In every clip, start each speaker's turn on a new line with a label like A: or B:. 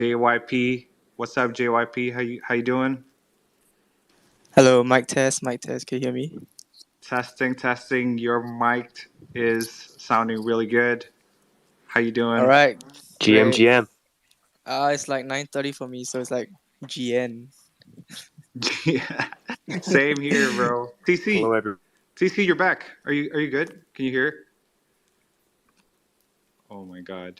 A: JYP. What's up, JYP? How you doing?
B: Hello, mic test, mic test. Can you hear me?
A: Testing, testing. Your mic is sounding really good. How you
B: All
A: doing?
B: right,
C: GM,
B: great.
C: GM.
B: It's like 9:30 for me, so it's like GN.
A: Yeah. Same here, bro.
C: Hello,
A: TC,
C: everyone.
A: TC, you're back. Are you good? Can you hear? Oh my God.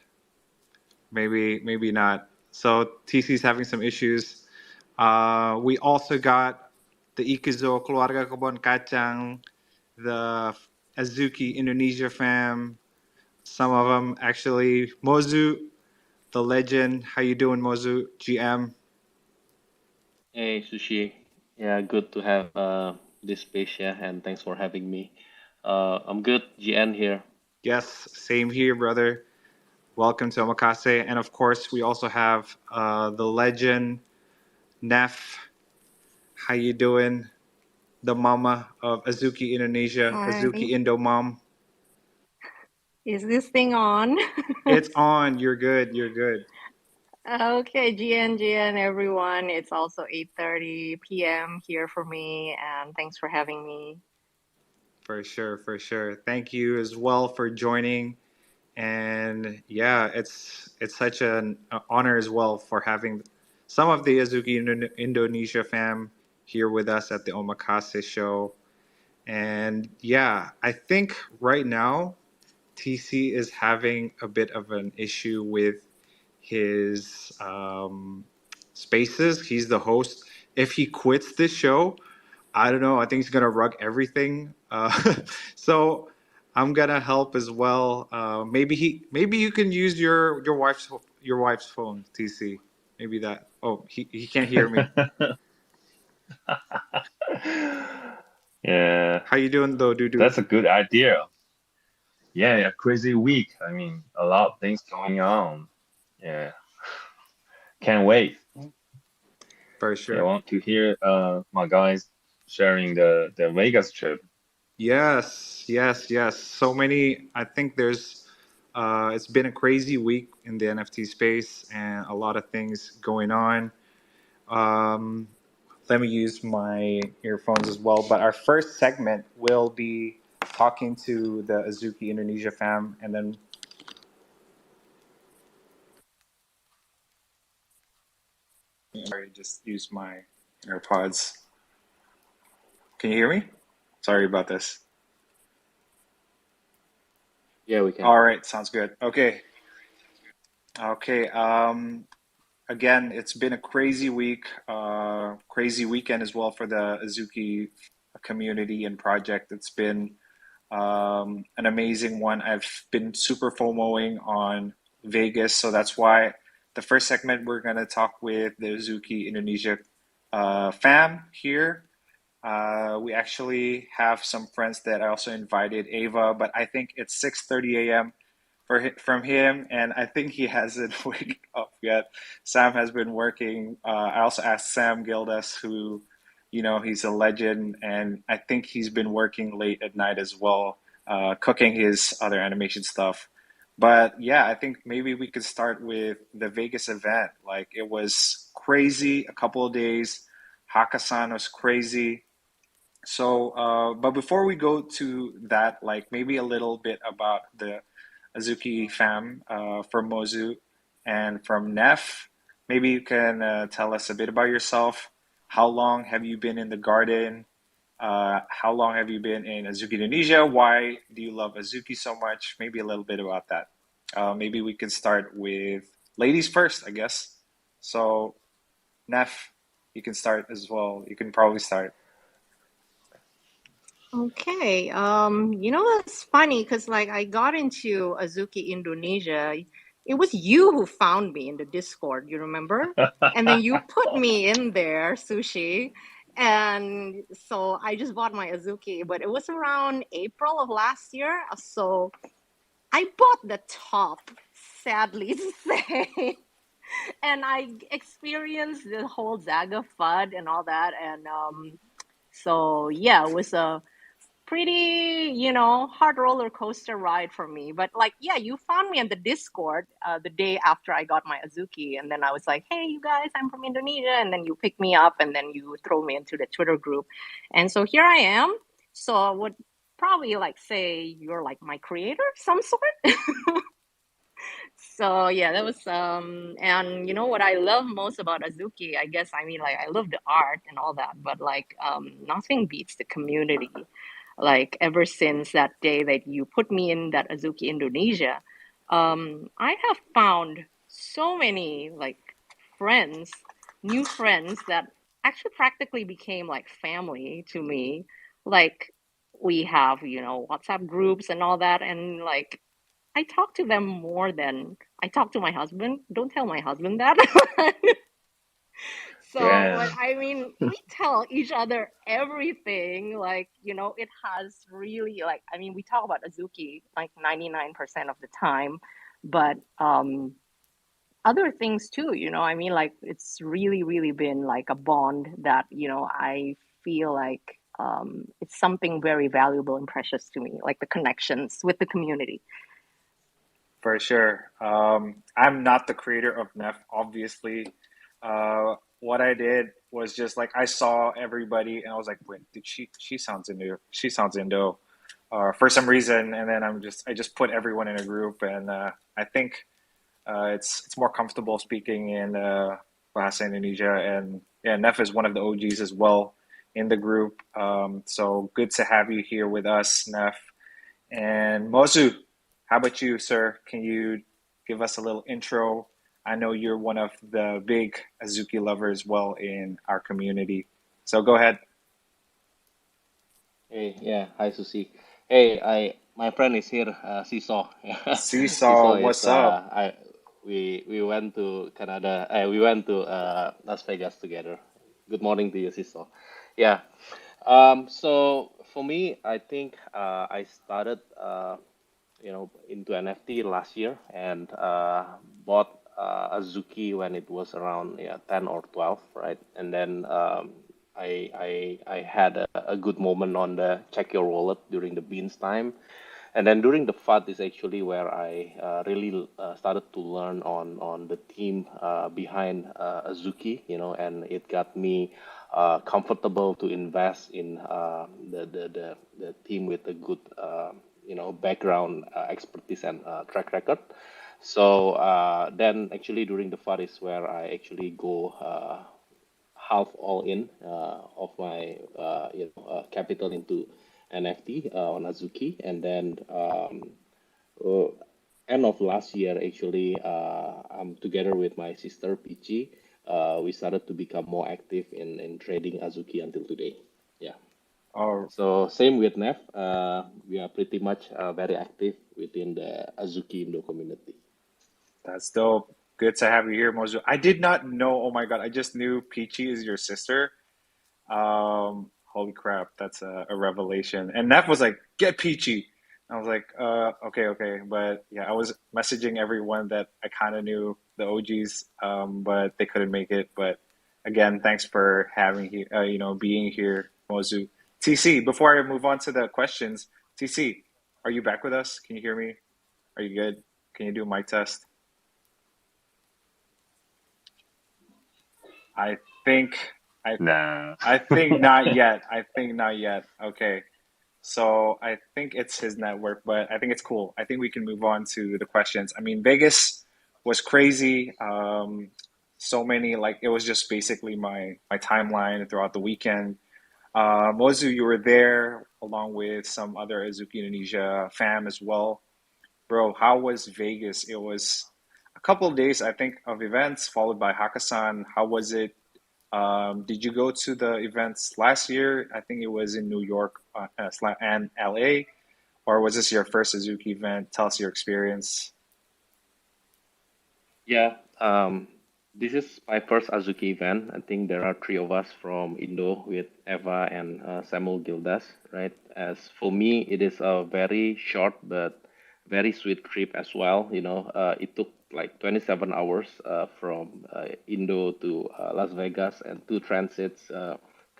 A: Maybe not. So TC's having some issues. We also got the Ikizo Keluarga Kebon Kacang, the Azuki Indonesia fam. Some of them actually. Mozu, the legend. How you doing, Mozu? GM.
D: Hey, Sushi. Yeah, good to have this space, yeah, and thanks for having me. I'm good, GN here.
A: Yes, same here, brother. Welcome to Omakase. And of course, we also have the legend, Nef. How you doing? The mama of Azuki Indonesia,
E: Hi.
A: Azuki Indo mom.
E: Is this thing on?
A: It's on. You're good. You're good.
E: Okay, GN everyone. It's also 8:30 p.m. here for me, and thanks for having me.
A: For sure. For sure. Thank you as well for joining. And yeah, it's such an honor as well for having some of the Azuki Indonesia fam here with us at the Omakase show. And yeah, I think right now TC is having a bit of an issue with his spaces. He's the host. If he quits this show, I don't know. I think he's gonna rug everything. So I'm gonna help as well. Maybe you can use your wife's phone, TC. Maybe that. Oh, he can't hear me.
C: Yeah,
A: How you doing though, Dudu?
C: that's a good idea. Yeah, a crazy week. I mean, a lot of things going on. Yeah, can't wait.
A: For
C: Yeah, I
A: sure.
C: want to hear my guys sharing the Vegas trip.
A: Yes, yes, yes. So many. I think there's. It's been a crazy week in the NFT space and a lot of things going on. Um, Let me use my earphones as well. But our first segment will be talking to the Azuki Indonesia fam, and then sorry, just use my AirPods. Can you hear me? Sorry about this.
D: Yeah, we can.
A: All right, sounds good. Okay, okay. Again, it's been a crazy week, crazy weekend as well for the Azuki community and project. It's been an amazing one. I've been super FOMOing on Vegas, so that's why the first segment we're gonna talk with the Azuki Indonesia fam here. We actually have some friends that I also invited, Ava, but I think it's 6:30 a.m. From him, and I think he hasn't waken up yet. Sam has been working. I also asked Sam Gildas, who, he's a legend, and I think he's been working late at night as well, cooking his other animation stuff. But yeah, I think maybe we could start with the Vegas event. Like it was crazy, a couple of days. Hakkasan was crazy. So, but before we go to that, like maybe a little bit about the Azuki fam from Mozu and from Nef. Maybe you can tell us a bit about yourself. How long have you been in the garden? How long have you been in Azuki Indonesia? Why do you love Azuki so much? Maybe a little bit about that. Maybe we could start with ladies first, I guess. So, Nef, you can start as well. You can probably start.
E: Okay, it's funny because like I got into Azuki Indonesia. It was you who found me in the Discord, you remember? And then you put me in there, Sushi. And so I just bought my Azuki, but it was around April of last year. So I bought the top, sadly to say. And I experienced the whole Zaga FUD and all that. And so, yeah, it was a pretty, hard roller coaster ride for me. But like, yeah, you found me on the Discord the day after I got my Azuki, and then I was like, hey, you guys, I'm from Indonesia, and then you pick me up, and then you throw me into the Twitter group, and so here I am. So I would probably like say you're like my creator of some sort. So yeah, that was and what I love most about Azuki, I guess, I mean, like, I love the art and all that, but like nothing beats the community. Like, ever since that day that you put me in that Azuki Indonesia, I have found so many like friends, new friends that actually practically became like family to me. Like, we have, WhatsApp groups and all that, and like I talk to them more than I talk to my husband. Don't tell my husband that. So, but
C: Yeah.
E: I mean, we tell each other everything. Like, it has really, like, I mean, we talk about Azuki like 99% of the time, but other things too, I mean, like, it's really, really been like a bond that, I feel like it's something very valuable and precious to me, like the connections with the community.
A: For sure. I'm not the creator of Nef, obviously. What I did was just like I saw everybody and I was like, wait, did she sounds Indo. She sounds Indo. For some reason, and then I just put everyone in a group, and I think it's more comfortable speaking in Bahasa Indonesia, and yeah, Nef is one of the OGs as well in the group. So good to have you here with us, Nef. And Mozu, how about you, sir? Can you give us a little intro? I know you're one of the big Azuki lovers well in our community. So go ahead.
D: Hey, yeah, hi Susie. Hey, my friend is here, Seesaw.
A: Seesaw,
D: Seesaw is
A: what's up?
D: we went to Canada. We went to Las Vegas together. Good morning to you, Seesaw. Yeah. So for me, I think I started into NFT last year and bought Azuki when it was around 10 or 12, right? And then I had a good moment on the check your wallet during the beans time. And then during the FUD is actually where I really started to learn on the team behind Azuki, and it got me comfortable to invest in the team with a good background, expertise and track record. So then actually during the FUD is where I actually go half all in of my capital into NFT on Azuki, and then uh, end of last year actually, I'm together with my sister Peachy. We started to become more active in trading Azuki until today. Yeah.
A: Oh,
D: So same with Nev. We are pretty much very active within the Azuki Indo community.
A: that's dope. Good to have you here, Mozu. I did not know. Oh my God, I just knew Peachy is your sister. Holy crap, that's a revelation. And Neff was like, "Get Peachy." I was like, okay, okay." But yeah, I was messaging everyone that I kind of knew, the OGs, but they couldn't make it. But again, thanks for having here, being here, Mozu. TC, before I move on to the questions, TC, are you back with us? Can you hear me? Are you good? Can you do a mic test? I think I
C: Nah.
A: I think not yet. I think not yet. Okay. So I think it's his network, but I think it's cool. I think we can move on to the questions. I mean, Vegas was crazy. So many, like, it was just basically my timeline throughout the weekend. Mozu, you were there along with some other Azuki Indonesia fam as well. Bro, how was Vegas? It was a couple of days, I think, of events followed by Hakkasan. How was it? Did you go to the events last year? I think it was in New York and LA, or was this your first Suzuki event? Tell us your experience.
D: Yeah, this is my first Azuki event. I think there are three of us from Indo with Eva and Samuel Gildas, right? As for me, it is a very short but very sweet trip as well. It took like 27 hours from Indo to Las Vegas and two transits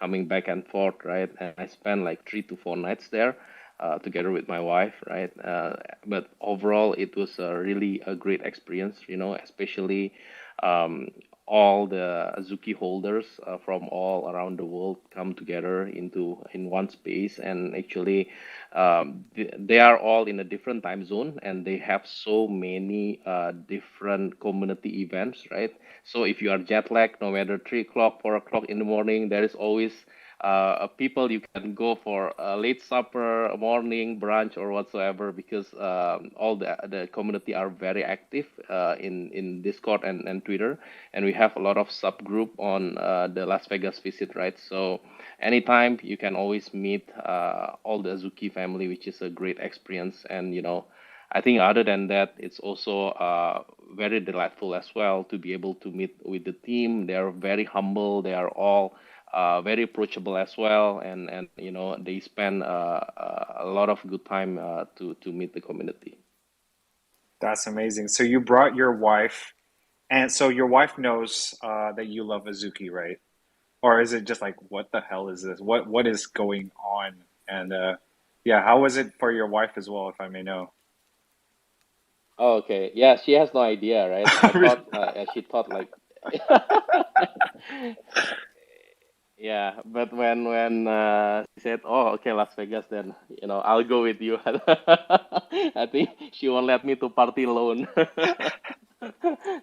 D: coming back and forth, right? And I spent like 3 to 4 nights there together with my wife, right? But overall, it was really a great experience, especially um, all the Azuki holders from all around the world come together in one space, and actually they are all in a different time zone, and they have so many different community events, right? So if you are jet lagged, no matter 3 o'clock, 4 o'clock in the morning, there is always people you can go for a late supper, a morning brunch, or whatsoever, because all the community are very active in Discord and Twitter, and we have a lot of subgroup on the Las Vegas visit, right? So anytime you can always meet all the Azuki family, which is a great experience. And I think other than that, it's also very delightful as well to be able to meet with the team. They are very humble. They are all very approachable as well, and they spend a lot of good time to meet the community.
A: That's amazing. So you brought your wife, and so your wife knows that you love Azuki, right? Or is it just like, what the hell is this? What is going on? And yeah, how was it for your wife as well, if I may know?
D: Oh, okay, yeah, she has no idea, right? I
A: Really?
D: thought she thought like yeah, but when she said, "Oh, okay, Las Vegas," then I'll go with you. I think she won't let me to party alone.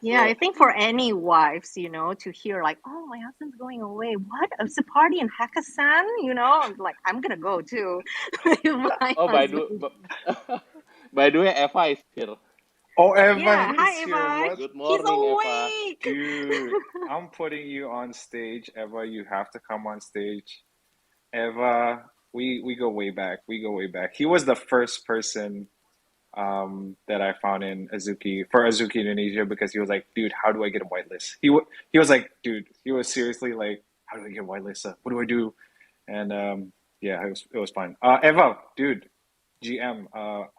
E: Yeah, I
D: So,
E: think for any wives, to hear like, oh, my husband's going away. What? It's a party in Hakkasan? I'm like, I'm gonna go too with my
D: oh,
E: husband.
D: by the way, Eva is here.
A: Oh, Eva
E: Yeah,
A: is
E: hi
A: here.
E: Eva.
A: What?
D: Good
E: He's
D: morning, Eva.
E: awake.
A: Dude, I'm putting you on stage. Eva, you have to come on stage. Eva, we go way back. We go way back. He was the first person that I found in Azuki for Azuki Indonesia because he was like, dude, how do I get a whitelist? He was like, dude, he was seriously like, how do I get a whitelist? What do I do? And yeah, it was fun. Eva, dude, GM,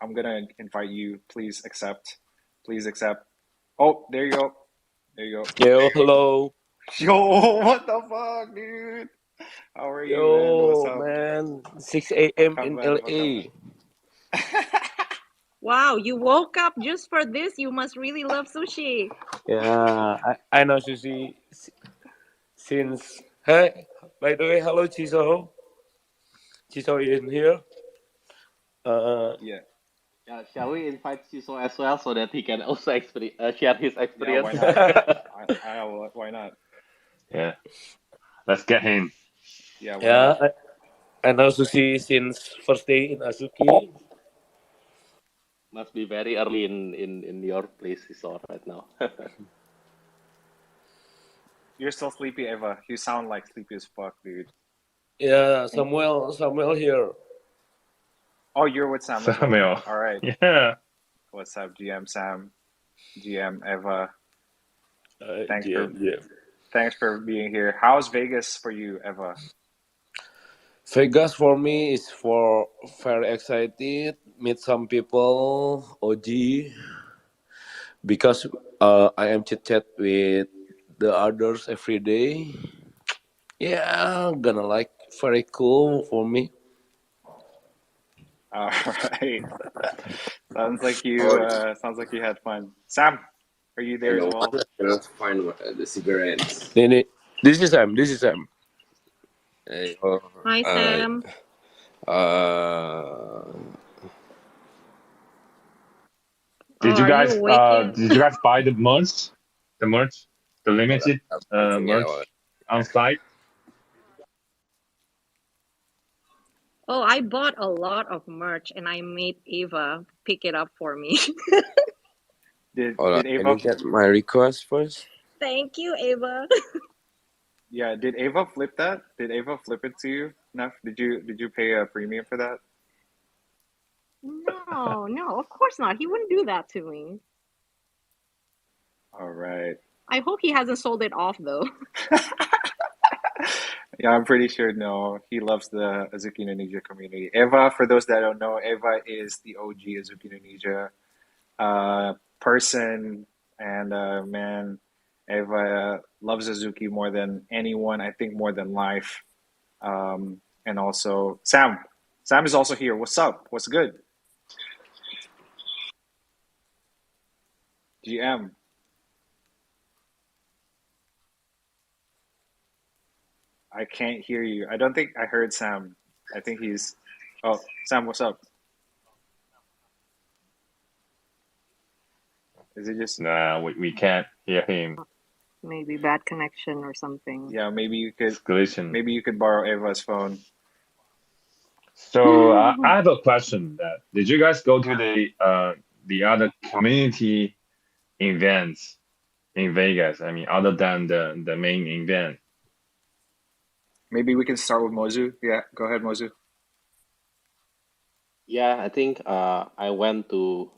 A: I'm gonna invite you. Please accept. Please accept. Oh, there you go. There you go.
F: Yo, hello.
A: Yo, what the fuck, dude? How are you, man? What's
F: Yo,
A: up?
F: man. 6 a.m.
A: Welcome,
F: in
A: man. Welcome.
F: LA.
E: Wow, you woke up just for this? You must really love sushi.
F: Yeah, I know Sushi since. Hey, by the way, hello, Chiso. Chiso in here.
A: Yeah,
D: Yeah, shall we invite Siso as well so that he can also share his
A: yeah.
D: experience?
A: Why not? Why not?
C: Yeah, let's get him.
A: Yeah, why
F: yeah,
A: not?
F: I know Sushi since first day in Azuki.
D: Must be very early in your place, Siso, right now.
A: You're still sleepy, Eva. You sound like sleepy as fuck, dude.
F: Yeah,
A: And
F: Samuel here.
A: oh, you're with Sam as well.
C: Samuel.
A: All right.
C: Yeah.
A: What's up, GM Sam, GM Eva? Thanks for
F: GM.
A: thanks for being here. How's Vegas for you, Eva?
F: Vegas for me is for very excited. Meet some people, OG, because I am chit chat with the others every day. Yeah, gonna like very cool for me.
A: All right.
G: Oh,
A: Sounds like you had fun. Sam, are you
G: I
A: there as
G: know. I
A: well?
G: cannot find the cigarettes.
F: This is Sam. This is Sam.
G: Hey,
E: Hi, Sam.
G: uh,
E: Oh, are you awake yet?
C: Did you guys buy the merch? The merch? The
G: hold
C: limited
G: up, I'm checking
C: merch
G: out.
C: on site?
E: Oh, I bought a lot of merch and I made Ava pick it up for me.
G: Hold on.
A: Did
G: Can you
A: Ava
G: get my request first?
E: Thank you, Ava.
A: yeah, did Ava flip that? Did Ava flip it to you? Neff? Did you pay a premium for that?
E: No, of course not. He wouldn't do that to me.
A: All right.
E: I hope he hasn't sold it off though.
A: Yeah, I'm pretty sure no. He loves the Azuki Indonesia community. Eva, for those that don't know, Eva is the OG Azuki Indonesia person, and man, Eva loves Azuki more than anyone. I think more than life. And also Sam. Sam is also here. What's up? What's good? GM. I can't hear you. I don't think I heard Sam. I think he's. Oh, Sam, what's up? Is it just?
C: Nah, we can't hear him.
E: Maybe bad connection or something.
A: Yeah, maybe you could.
C: It's glitching.
A: Maybe you could borrow Eva's phone.
C: So I have a question. That did you guys go to the other community events in Vegas? I mean, other than the main event.
A: Maybe we can start with Mozu. Yeah, go ahead, Mozu.
D: Yeah, I think I went to.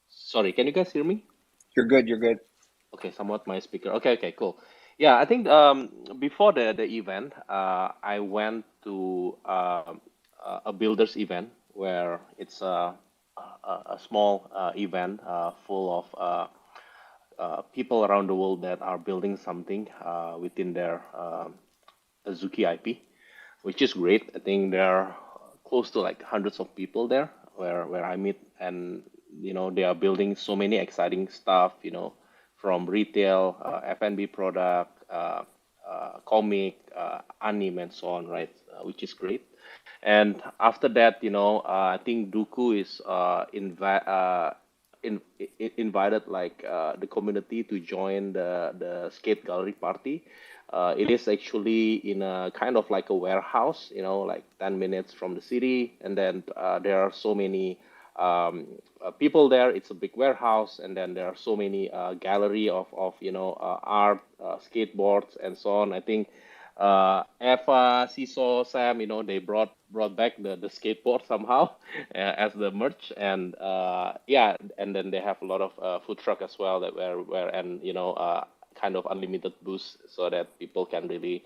D: Sorry, can you guys hear me?
A: You're good. You're good.
D: Okay, somewhat my speaker. Okay, cool. Yeah, I think before the event, I went to a builders event where it's a small event full of people around the world that are building something within their Azuki IP, which is great. I think there are close to like hundreds of people there where I meet, and they are building so many exciting stuff. From retail, F&B product, comic, anime, and so on, right? Which is great. And after that, I think Duku is invited like the community to join the skate gallery party. It is actually in a kind of like a warehouse, like 10 minutes from the city. And then there are so many people there. It's a big warehouse. And then there are so many gallery of art, skateboards, and so on. I think Eva, Seesaw, Sam, they brought back the skateboard somehow as the merch, and yeah, and then they have a lot of food truck as well that where and kind of unlimited booths so that people can really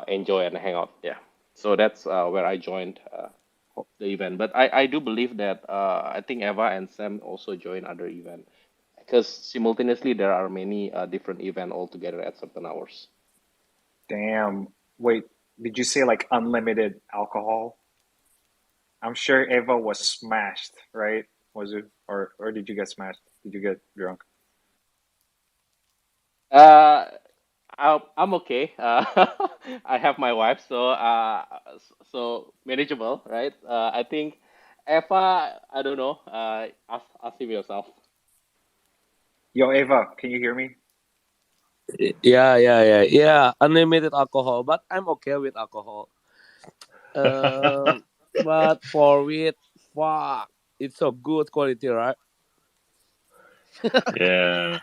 D: enjoy and hang out. Yeah, so that's where I joined the event. But I do believe that I think Eva and Sam also join other event because simultaneously there are many different event all together at certain hours.
A: Damn. Wait, did you say like unlimited alcohol? I'm sure Eva was smashed, right? Was it, or did you get smashed? Did you get drunk?
D: Uh, I'm okay. I have my wife, so manageable, right? I think Eva, I don't know. Ask him yourself.
A: Yo, Eva, can you hear me?
F: Yeah. Unlimited alcohol, but I'm okay with alcohol. But for weed, fuck, it's so good quality, right?
C: Yeah.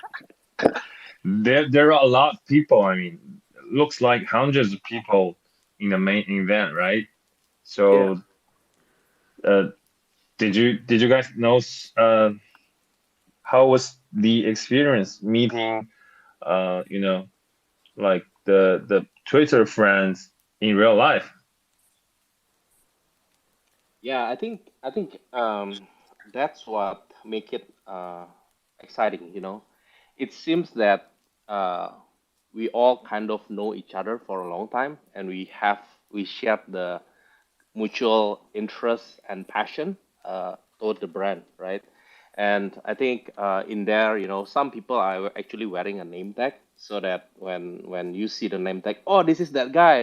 C: There are a lot of people. I mean, looks like hundreds of people in the main event, right?
F: Yeah.
C: So, uh, did you guys know how was the experience meeting, like the Twitter friends in real life?
D: Yeah, I think that's what make it exciting. It seems that uh, we all kind of know each other for a long time, and we share the mutual interest and passion toward the brand, right? And I think in there, some people are actually wearing a name tag so that when you see the name tag, oh, this is that guy,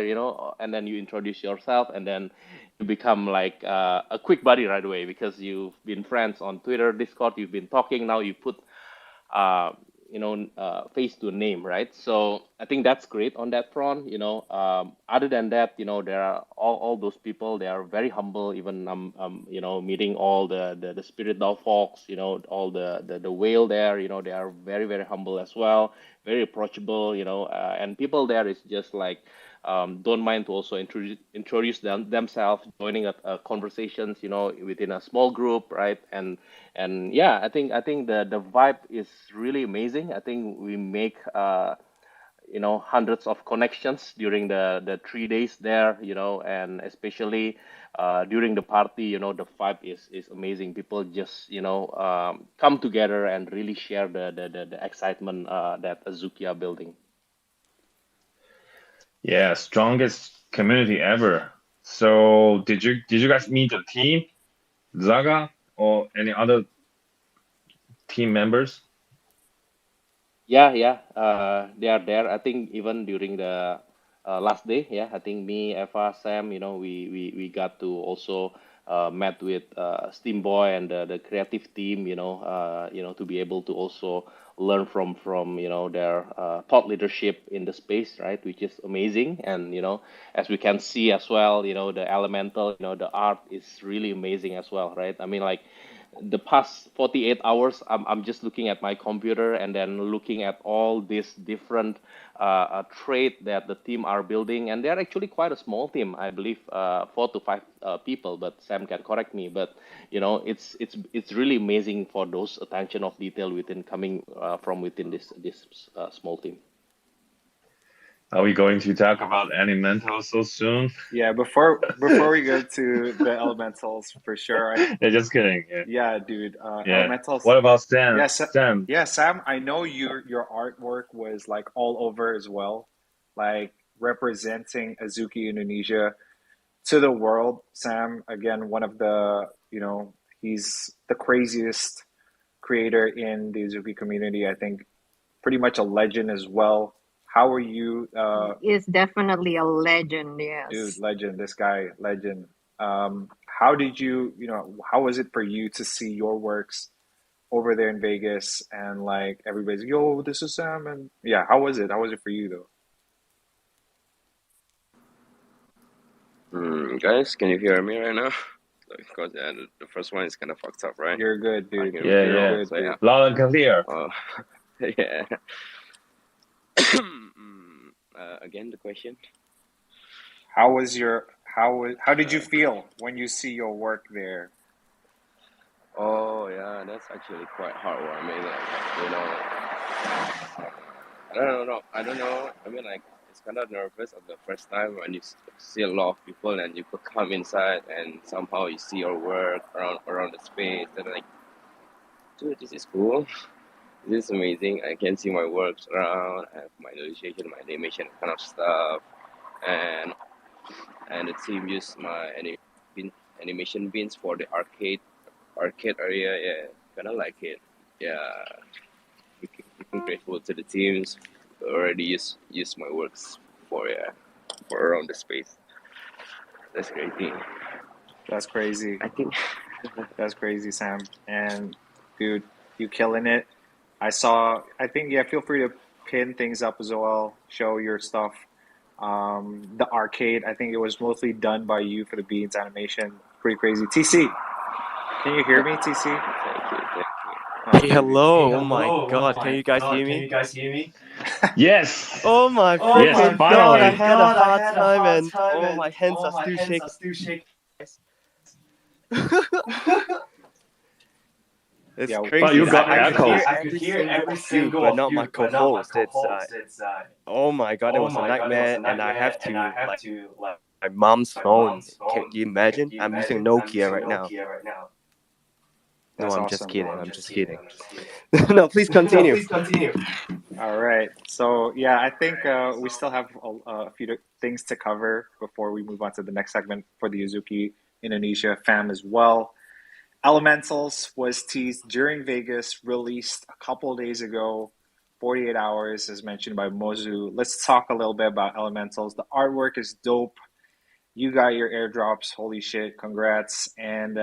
D: and then you introduce yourself, and then you become like a quick buddy right away because you've been friends on Twitter, Discord, you've been talking. Now you put uh, face to a name, right? So I think that's great on that front. Other than that, there are all those people. They are very humble. Even meeting all the spirit dog folks. All the whale there. They are very very humble as well. Very approachable. And people there is just like don't mind to also introduce themselves, joining a conversations, within a small group, right? And yeah, I think the vibe is really amazing. I think we make hundreds of connections during the 3 days there, and especially during the party, the vibe is amazing. People just come together and really share the excitement that Azuki are building.
C: Yeah, strongest community ever. So did you guys meet the team, Zaga, or any other team members?
D: Yeah, yeah, they are there. I think even during the last day, yeah, I think me, Eva, Sam, we got to also met with Steam Boy and the creative team, to be able to also learn from their thought leadership in the space, right, which is amazing. And as we can see as well, the elemental, the art is really amazing as well, right? I mean, like the past 48 hours, I'm just looking at my computer and then looking at all these different trade that the team are building, and they're actually quite a small team. I believe 4 to 5 people, but Sam can correct me. But it's really amazing for those attention of detail within coming from within this small team.
C: Are we going to talk about elemental so soon?
A: Yeah, before we go to the elementals, for sure.
C: Yeah, just kidding.
A: Yeah, dude.
C: Yeah.
A: Elementals.
C: What about Sam?
A: Yeah,
C: Sam.
A: Yeah, Sam. I know your artwork was like all over as well, like representing Azuki Indonesia to the world. Sam, again, one of the he's the craziest creator in the Azuki community. I think pretty much a legend as well. How are you?
E: Is definitely a legend,
A: Dude,
E: yes.
A: legend. This guy, legend. How did how was it for you to see your works over there in Vegas and like everybody's like, yo, this is Sam, and yeah, how was it? How was it for you though?
G: Guys, can you hear me right now? Because the first one is kind of fucked up, right?
A: You're good, dude.
G: You're
C: Yeah.
A: Good,
G: so,
A: dude.
G: yeah.
C: Loud and clear.
G: Yeah. Again, the question.
A: How did you feel when you see your work there?
G: Oh yeah, that's actually quite heartwarming. I don't know. I mean, like, it's kind of nervous at the first time when you see a lot of people and you could come inside and somehow you see your work around the space and like, dude, this is cool. This is amazing. I can see my works around. I have my illustration, my animation kind of stuff, and the team used my animation bins for the arcade area. Yeah, kind of like it. Yeah, I'm grateful to the teams who already use my works for around the space. That's a great thing.
A: That's crazy.
G: I think
A: That's crazy, Sam. And dude, you killing it. I think, yeah, feel free to pin things up as well, show your stuff. The arcade, I think it was mostly done by you for the Beans animation. Pretty crazy. TC, can you hear me, TC?
G: Thank you.
B: Hey, hello. Oh my God. Can you guys hear me?
C: Yes.
B: Oh my
C: Yes,
B: freaking God.
C: finally.
B: I had a hard time and oh, my hands are still shaking. It's
A: Yeah,
B: crazy.
C: But you got
B: I could
C: echoes.
B: hear every single of you, but not my co-host. It's oh my God, it was a nightmare, and I have to like my mom's phone. Can you imagine? I'm using Nokia right now. No,
A: That's
B: I'm
A: awesome.
B: just kidding. I'm just kidding. No, please continue.
A: All right. So yeah, I think we still have a few things to cover before we move on to the next segment for the Uzuki Indonesia fam as well. Elementals was teased during Vegas, released a couple days ago, 48 hours, as mentioned by Mozu. Let's talk a little bit about Elementals. The artwork is dope. You got your airdrops. Holy shit. Congrats. And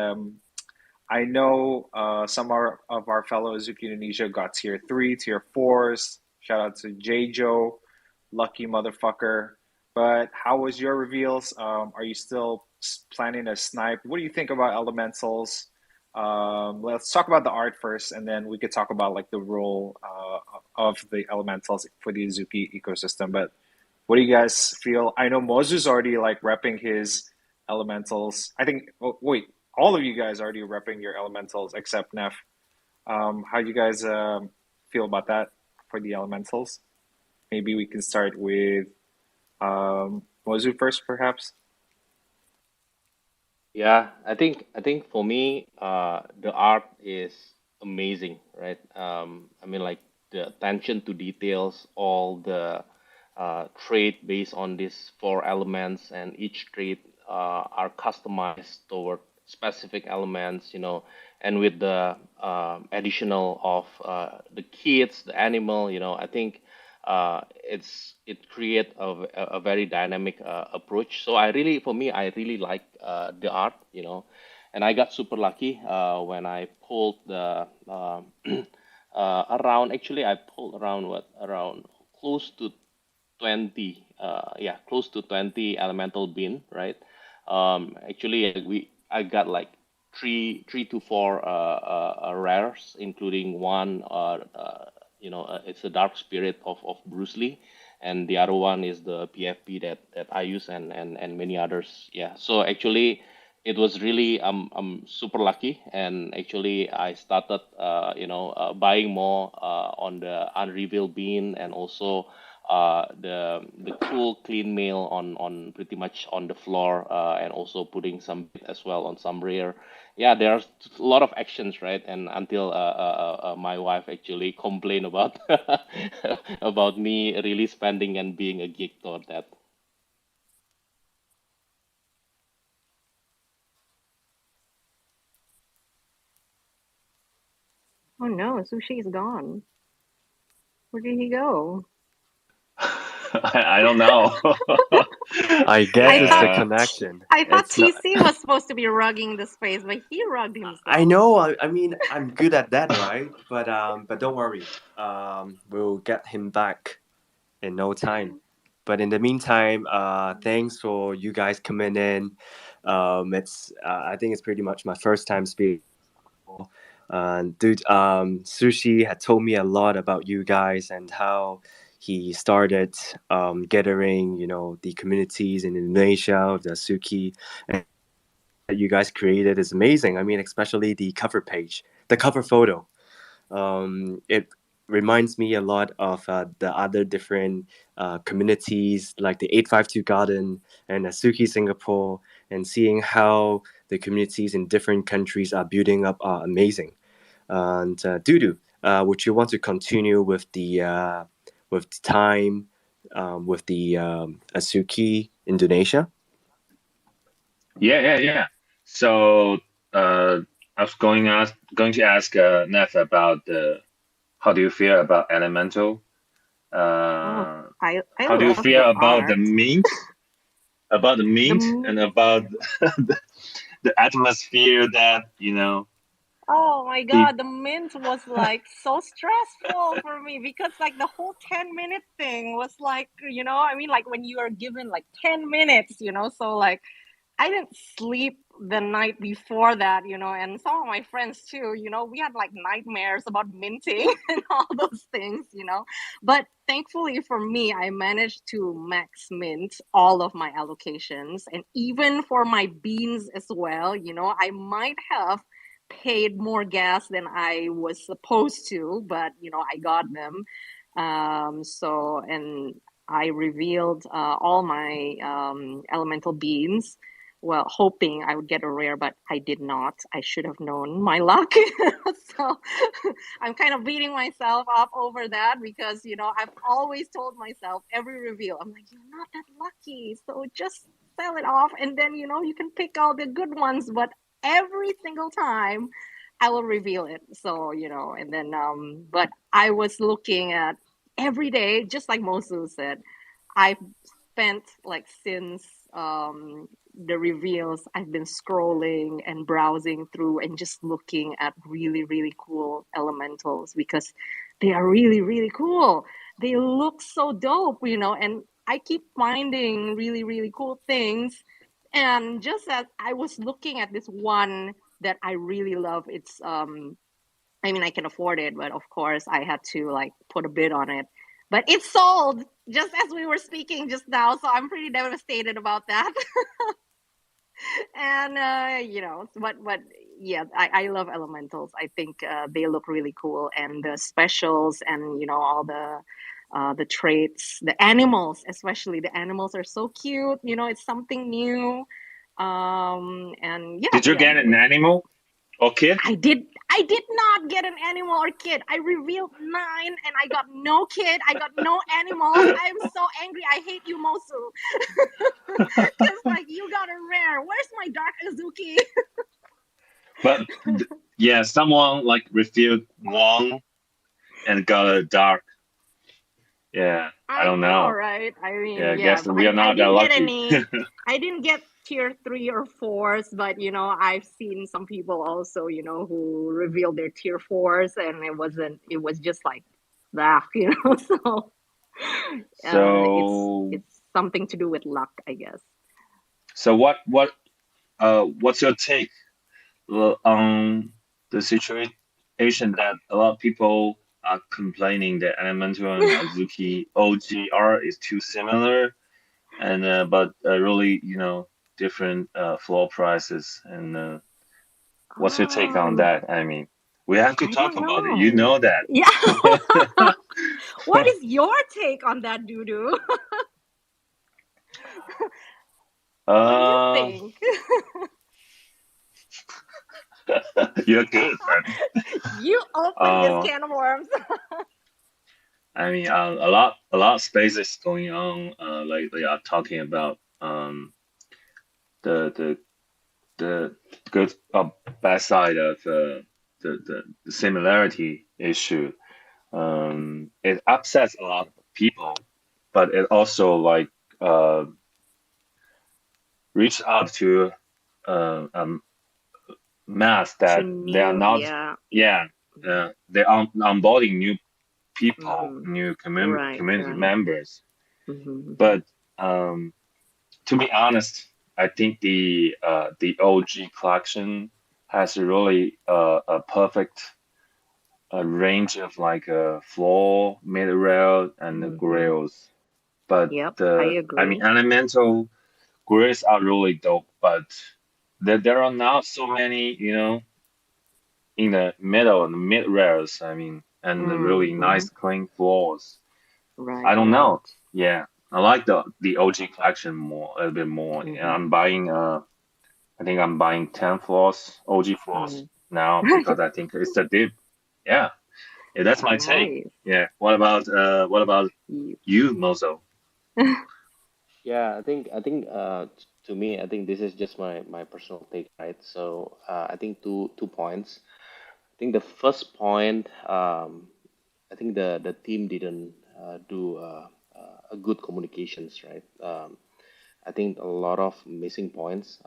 A: I know some of our fellow Azuki Indonesia got tier 3, tier 4s. Shout out to J Joe, lucky motherfucker. But how was your reveals? Are you still planning to snipe? What do you think about elementals? Let's talk about the art first, and then we could talk about like the role of the elementals for the Azuki ecosystem. But what do you guys feel? I know Mozu's already like repping his elementals. I think. Oh, wait, all of you guys already repping your elementals except Neff. How do you guys feel about that for the elementals? Maybe we can start with Mozu first, perhaps.
D: Yeah, I think for me, the art is amazing, right? I mean, like the attention to details, all the trait based on these 4 elements, and each trait are customized toward specific elements, and with the additional of the kids, the animal, I think it create a very dynamic approach. So for me, I really like the art, and I got super lucky when I pulled the around. Actually, I pulled around around close to 20, close to 20 elemental bin, right? Actually, I got like three to four rares, including one, it's the Dark Spirit of Bruce Lee, and the other one is the PFP that I use, and many others. Yeah, so actually, it was really I'm super lucky, and actually I started buying more on the unrevealed bin, and also the cool clean mail on pretty much on the floor, and also putting some bit as well on some rare. Yeah, there's a lot of actions, right? And until my wife actually complained about about me really spending and being a geek toward that.
E: Oh no, Sushi is gone. Where did he go?
C: I don't know.
B: I guess it's the
E: thought-
B: connection.
E: I thought
B: It's not-
E: TC was supposed to be rugging the space, but he rugged himself.
B: I know. I mean, I'm good at that, right? But don't worry. We'll get him back in no time. But in the meantime, thanks for you guys coming in. It's I think it's pretty much my first time speaking. Dude, Sushi had told me a lot about you guys and how he started gathering, the communities in Indonesia of the Suki, and that you guys created is amazing. I mean, especially the cover page, the cover photo. It reminds me a lot of the other different communities like the 852 Garden and Suki Singapore, and seeing how the communities in different countries are building up are amazing. And Dudu, would you want to continue with the time with the Asuki Indonesia?
C: Yeah. So I was going to ask Neff about how do you feel about Elemental?
E: I
C: How do you
E: love
C: feel
E: the
C: about the
E: art.
C: mint? About the mint
E: The-
C: and about the atmosphere that
E: Oh my
C: the
E: god, the mint was like so stressful for me because like the whole 10-minute thing was like, I mean, like when you are given like 10 minutes, so like I didn't sleep the night before that, and some of my friends too, we had like nightmares about minting and all those things, But thankfully for me, I managed to max mint all of my allocations, and even for my beans as well, I might have paid more gas than I was supposed to, but I got them. And I revealed all my elemental beans, well, hoping I would get a rare, but I did not. I should have known my luck. So I'm kind of beating myself up over that because, I've always told myself every reveal, I'm like, you're not that lucky. So just sell it off. And then, you can pick all the good ones. But every single time I will reveal it. So, and then, but I was looking at every day, just like Mosu said, I've spent like since the reveals, I've been scrolling and browsing through and just looking at really, really cool elementals because they are really, really cool. They look so dope, and I keep finding really, really cool things. And just as I was looking at this one that I really love, it's I mean, I can afford it, but of course I had to like put a bid on it. But it's sold just as we were speaking just now, so I'm pretty devastated about that. And but yeah, I love elementals. I think they look really cool, and the specials, and all the traits, the animals, especially the animals are so cute. It's something new. And yeah,
C: did you
E: yeah.
C: get an animal Orchid?
E: I did not get an animal or kid. I revealed 9 and I got no kid. I got no animals. I am so angry. I hate you, Mosu. Because like you got a rare. Where's my dark Azuki?
C: But yeah, someone like revealed one and got a dark. Yeah, I don't
E: know,
C: know.
E: right? I mean,
C: Yeah, I guess we are
E: I
C: not that
E: didn't get
C: lucky.
E: any. I didn't get tier 3 or 4s, but I've seen some people also, who revealed their tier 4s, and it was just like that, So
C: So
E: it's something to do with luck, I guess.
C: so what's your take on the situation that a lot of people are complaining that Elemental and Azuki OGR is too similar, and but really different floor prices, and what's your take on that? I mean, we have to
E: I
C: talk
E: don't
C: about it. You
E: know.
C: know that.
E: Yeah. What is your take on that, Dudu? What do you think?
C: You're good, man.
E: You open this can of worms.
C: I mean, a lot of spaces going on lately are talking about the the good or bad side of the similarity issue. It upsets a lot of people, but it also like uh, reach out to mass that they are not. Yeah, they're onboarding new people, new community members. But to be honest, I think the OG collection has really a perfect range of like floor, mid rail, and the grills. But
E: I agree.
C: I mean, elemental grills are really dope, but there are not so many, in the middle and the mid rails. I mean, and the really nice clean floors.
E: Right.
C: I don't know. Yeah, I like the OG collection a little bit more. And I'm buying I think I'm buying 10 floors, OG floors now because I think it's the dip. Yeah, that's my take. Yeah. What about you, Mozo?
D: Yeah, to me, I think this is just my personal take, right? So I think two points. I think the first point, I think the team didn't do a good communications, right? I think a lot of missing points.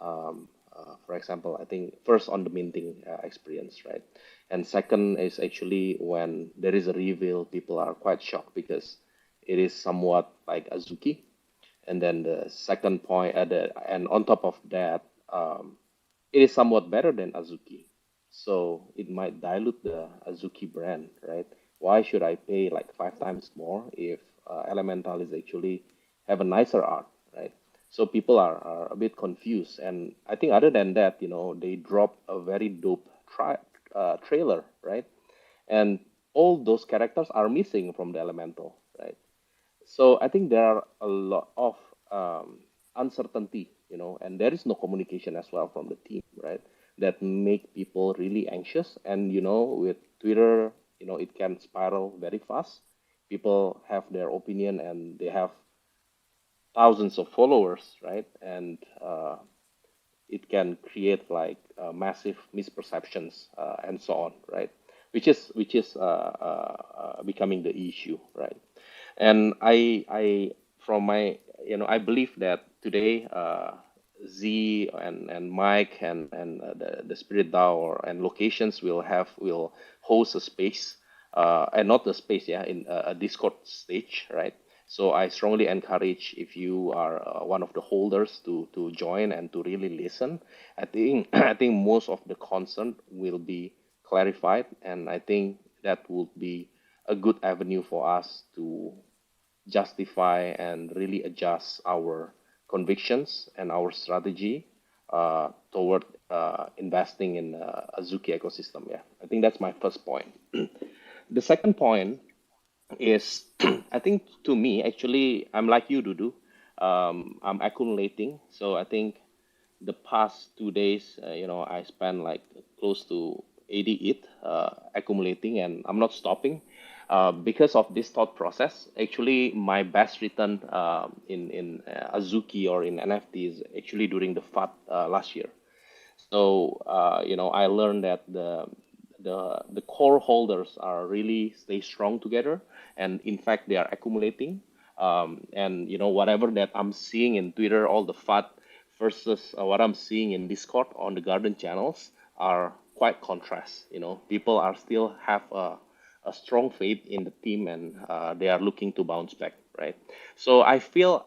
D: For example, I think first on the minting experience, right? And second is actually when there is a reveal, people are quite shocked because it is somewhat like Azuki. And then the second point, and on top of that, it is somewhat better than Azuki. So it might dilute the Azuki brand, right? Why should I pay like 5 times more if Elemental is actually have a nicer art, right? So people are a bit confused. And I think other than that, they drop a very dope trailer, right? And all those characters are missing from the Elemental, right? So I think there are a lot of uncertainty, and there is no communication as well from the team, right? That make people really anxious. And with Twitter, it can spiral very fast. People have their opinion and they have thousands of followers, right? And it can create like massive misperceptions and so on, right? Which is becoming the issue, right? And I from my I believe that today Z and Mike and the Spirit DAO and locations will host a space and not the space, yeah, in a Discord stage, right? So I strongly encourage if you are one of the holders to join and to really listen. I think I think most of the concern will be clarified, and I think that would be a good avenue for us to justify and really adjust our convictions and our strategy toward investing in Azuki ecosystem. Yeah, I think that's my first point. The second point is I think to me, actually, I'm like you, Dudu. I'm accumulating. So I think the past 2 days, I spent like close to 80 ETH accumulating, and I'm not stopping. Because of this thought process, actually, my best return in Azuki or in NFT is actually during the FAT last year. So I learned that the core holders are really stay strong together, and in fact they are accumulating. And whatever that I'm seeing in Twitter, all the FAT versus what I'm seeing in Discord on the Garden channels are quite contrast. People are still have a strong faith in the team, and they are looking to bounce back, right? So I feel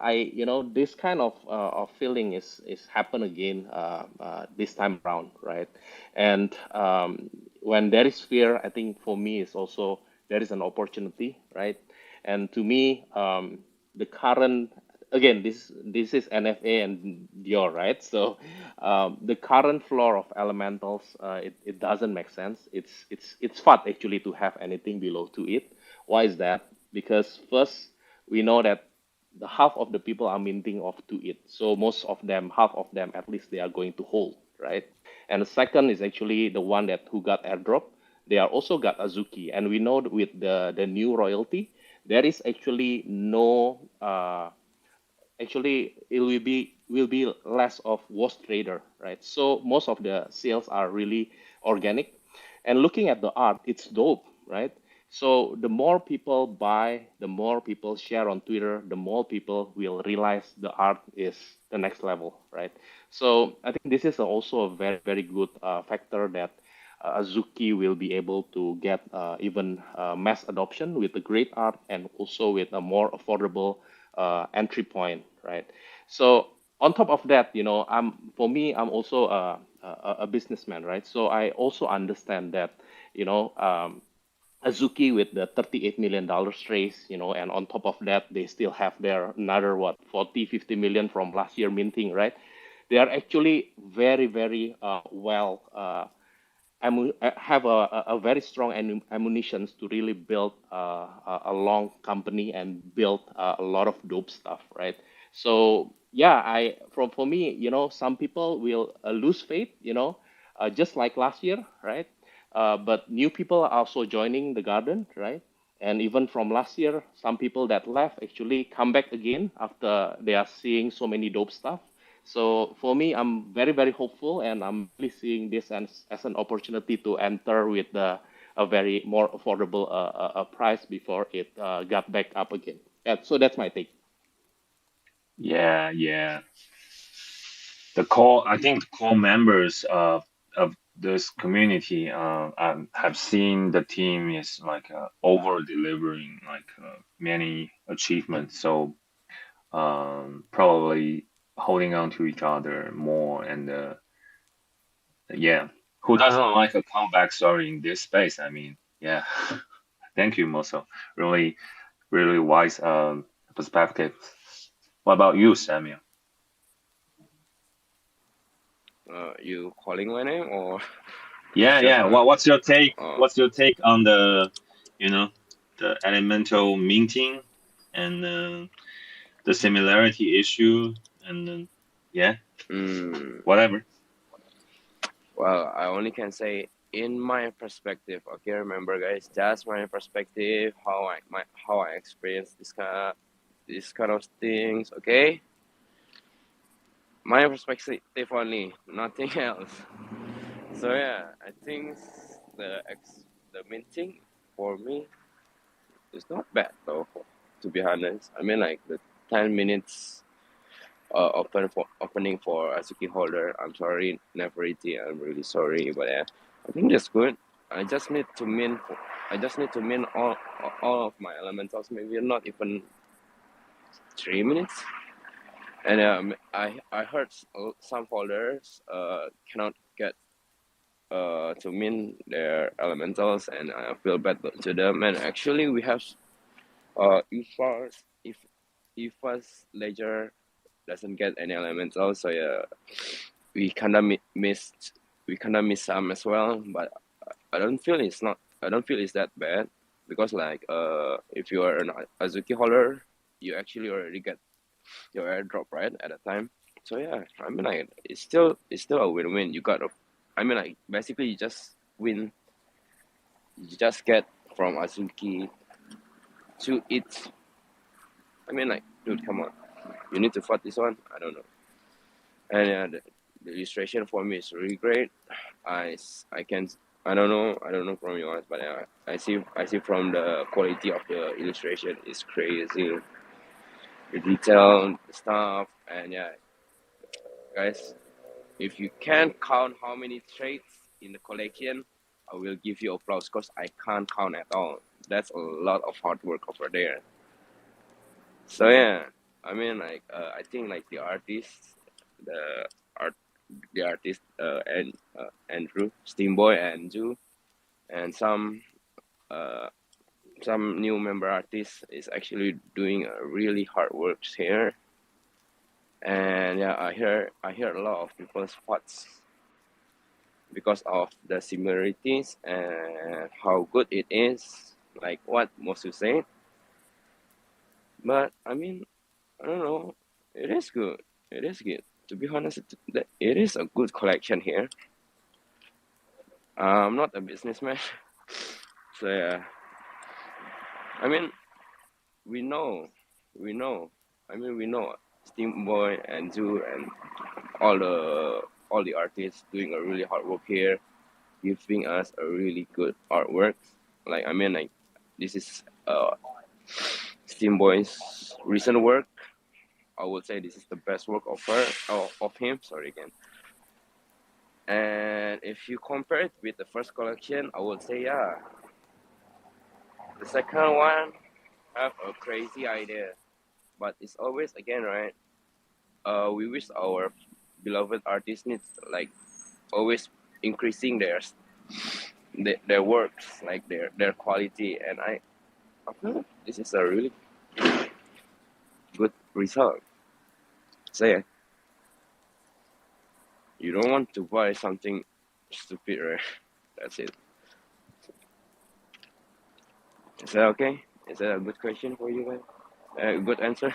D: this kind of feeling is happen again this time around, right? And when there is fear, I think for me is also there is an opportunity, right? And to me, the current, again, this is NFA and Dior, right? So the current floor of elementals, it doesn't make sense. It's fun actually to have anything below to it. Why is that? Because first we know that the half of the people are minting off to it. So most of them, half of them at least, they are going to hold, right? And the second is actually the one that who got airdrop. They are also got Azuki, and we know that with the new royalty, there is actually no actually it will be less of worst trader, right? So most of the sales are really organic, and looking at the art, it's dope, right? So the more people buy, the more people share on Twitter, the more people will realize the art is the next level, right? So I think this is also a very very good factor that Azuki will be able to get even mass adoption with the great art, and also with a more affordable entry point, right? So on top of that, I'm also a businessman, right? So I also understand that, Azuki with the $38 million raise, and on top of that, they still have their another, what, 40-50 million from last year minting, right? They are actually very, very well have a very strong ammunitions to really build a long company and build a lot of dope stuff, right? So yeah, for me, some people will lose faith, just like last year, right? But new people are also joining the garden, right? And even from last year, some people that left actually come back again after they are seeing so many dope stuff. So for me, I'm very, very hopeful, and I'm really seeing this as an opportunity to enter with a very more affordable price before it got back up again. Yeah, so that's my take.
C: Yeah, yeah. I think the core members of this community have seen the team is like over delivering like many achievements. So probably holding on to each other more, and yeah, who doesn't like a comeback story in this space? I mean, yeah. Thank you, Moso. Really, really wise perspective. What about you, Samuel?
G: You calling my name or
C: Yeah,
G: just
C: yeah. What's your take?
G: uh,
C: What's your take on you know, the elemental minting and the similarity issue and yeah,
G: mm,
C: whatever.
G: well, I only can say in my perspective. Okay, remember, guys, that's my perspective. How I experience this kind of things. Okay, my perspective only, nothing else. So yeah, I think the minting for me is not bad though. To be honest, I mean like the 10 minutes opening for Azuki holder. I'm sorry, Neferiti. I'm really sorry, but yeah, I think that's good. I just need to min. I just need to min all of my elementals. Maybe not even 3 minutes. And I heard some holders cannot get to min their elementals, and I feel bad to them. And actually, we have if IFA's ledger doesn't get any elementals, so yeah, we kind of miss some as well. But I don't feel it's that bad, because like if you are an Azuki holder, you actually already get your airdrop right at a time. So yeah, I mean like it's still a win-win. You got I mean like basically you just win. You just get from Azuki to it. I mean like, dude, come on. You need to fight this one. I don't know. And the illustration for me is really great. I can I don't know from yours, but I see from the quality of the illustration is crazy. The detail, the stuff, and yeah, guys. If you can count how many traits in the collection, I will give you applause because I can't count at all. That's a lot of hard work over there. So yeah, I mean like I think like the artist, the art, the artist and Andrew, Steamboy, and Ju, and uh some new member artists is actually doing really hard works here. And yeah, I hear a lot of people's thoughts because of the similarities and how good it is, like what Mosu said. But I mean, I don't know. It is good. It is good. To be honest, it is a good collection here. I'm not a businessman, so yeah. I mean, we know, we know. I mean, we know Steamboy and Zoo and all the artists doing a really hard work here, giving us a really good artwork. Like I mean, like this is Steamboy's recent work. I would say this is the best work of of him. Sorry again. And if you compare it with the first collection, I would say yeah. The second one have a crazy idea, but it's always again right. We wish our beloved artists needs like always increasing their works, like their quality, and I feel like this is a really good result. So yeah, you don't want to buy something stupid, right? That's it. Is that okay? Is that a good question for you guys? A good answer?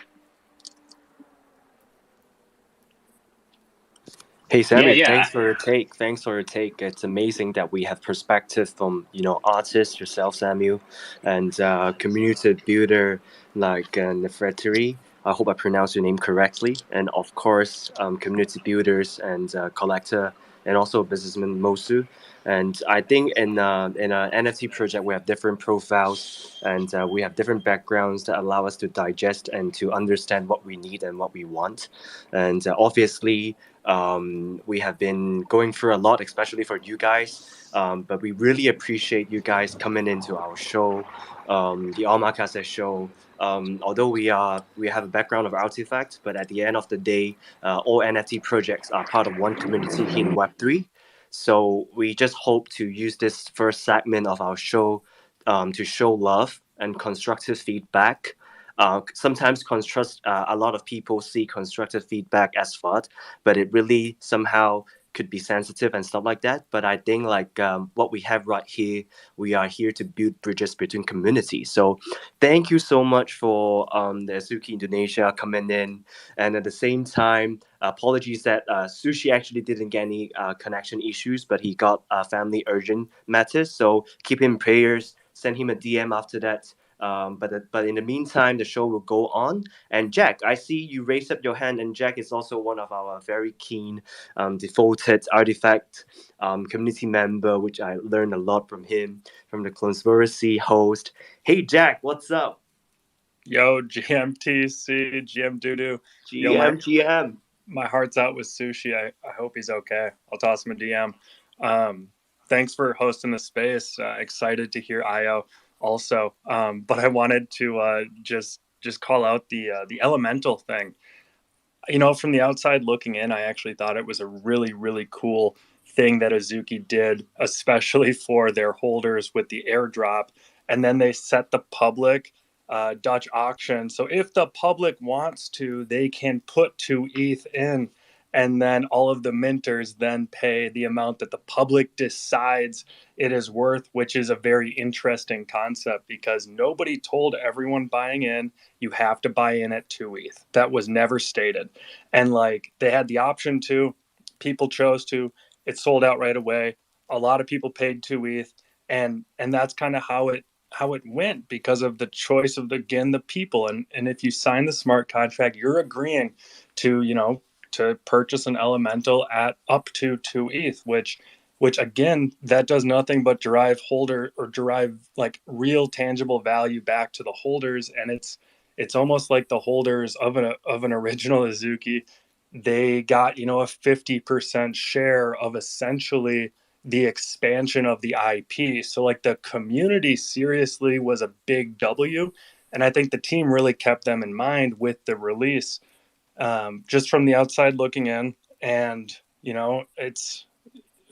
B: Hey Sammy,
C: Yeah.
B: thanks for your take. Thanks for your take. It's amazing that we have perspective from artists yourself, Samuel, and community builder like Nefertari. I hope I pronounced your name correctly. And of course, community builders and collector, and also businessman Mosu. And I think in an NFT project we have different profiles and we have different backgrounds that allow us to digest and to understand what we need and what we want. And obviously we have been going through a lot, especially for you guys. But we really appreciate you guys coming into our show, the OMAKASE show. Although we have a background of artifacts, but at the end of the day, all NFT projects are part of one community here in Web3. So we just hope to use this first segment of our show to show love and constructive feedback. Sometimes a lot of people see constructive feedback as FUD, but it really somehow could be sensitive and stuff like that. But I think like what we have right here, we are here to build bridges between communities. So thank you so much for the Azuki Indonesia coming in, and at the same time, apologies that Sushi actually didn't get any connection issues, but he got family urgent matters. So keep him in prayers. Send him a DM after that. But in the meantime, the show will go on. And Jack, I see you raised up your hand, and Jack is also one of our very keen, devoted artifact community member, which I learned a lot from him, from the Conspiracy host. Hey Jack, what's up?
H: Yo, GMTC, GM Doodoo. Yo,
B: GM.
H: My heart's out with Sushi. I hope he's okay. I'll toss him a DM. Thanks for hosting the space. Excited to hear IO also. But I wanted to just call out the elemental thing. From the outside looking in, I actually thought it was a really, really cool thing that Azuki did, especially for their holders with the airdrop. And then they set the public Dutch auction. So if the public wants to, they can put 2 ETH in. and then all of the minters then pay the amount that the public decides it is worth, which is a very interesting concept because nobody told everyone buying in, you have to buy in at 2 ETH. That was never stated. And like they had the option to, people chose to, it sold out right away. A lot of people paid 2 ETH, and that's kind of how it went because of the choice of the people. And if you sign the smart contract, you're agreeing to, to purchase an elemental at up to 2 ETH, which again, that does nothing but derive like real tangible value back to the holders. And it's almost like the holders of an original Azuki, they got, a 50% share of essentially the expansion of the IP. So like the community seriously was a big W. And I think the team really kept them in mind with the release. Just from the outside looking in, and it's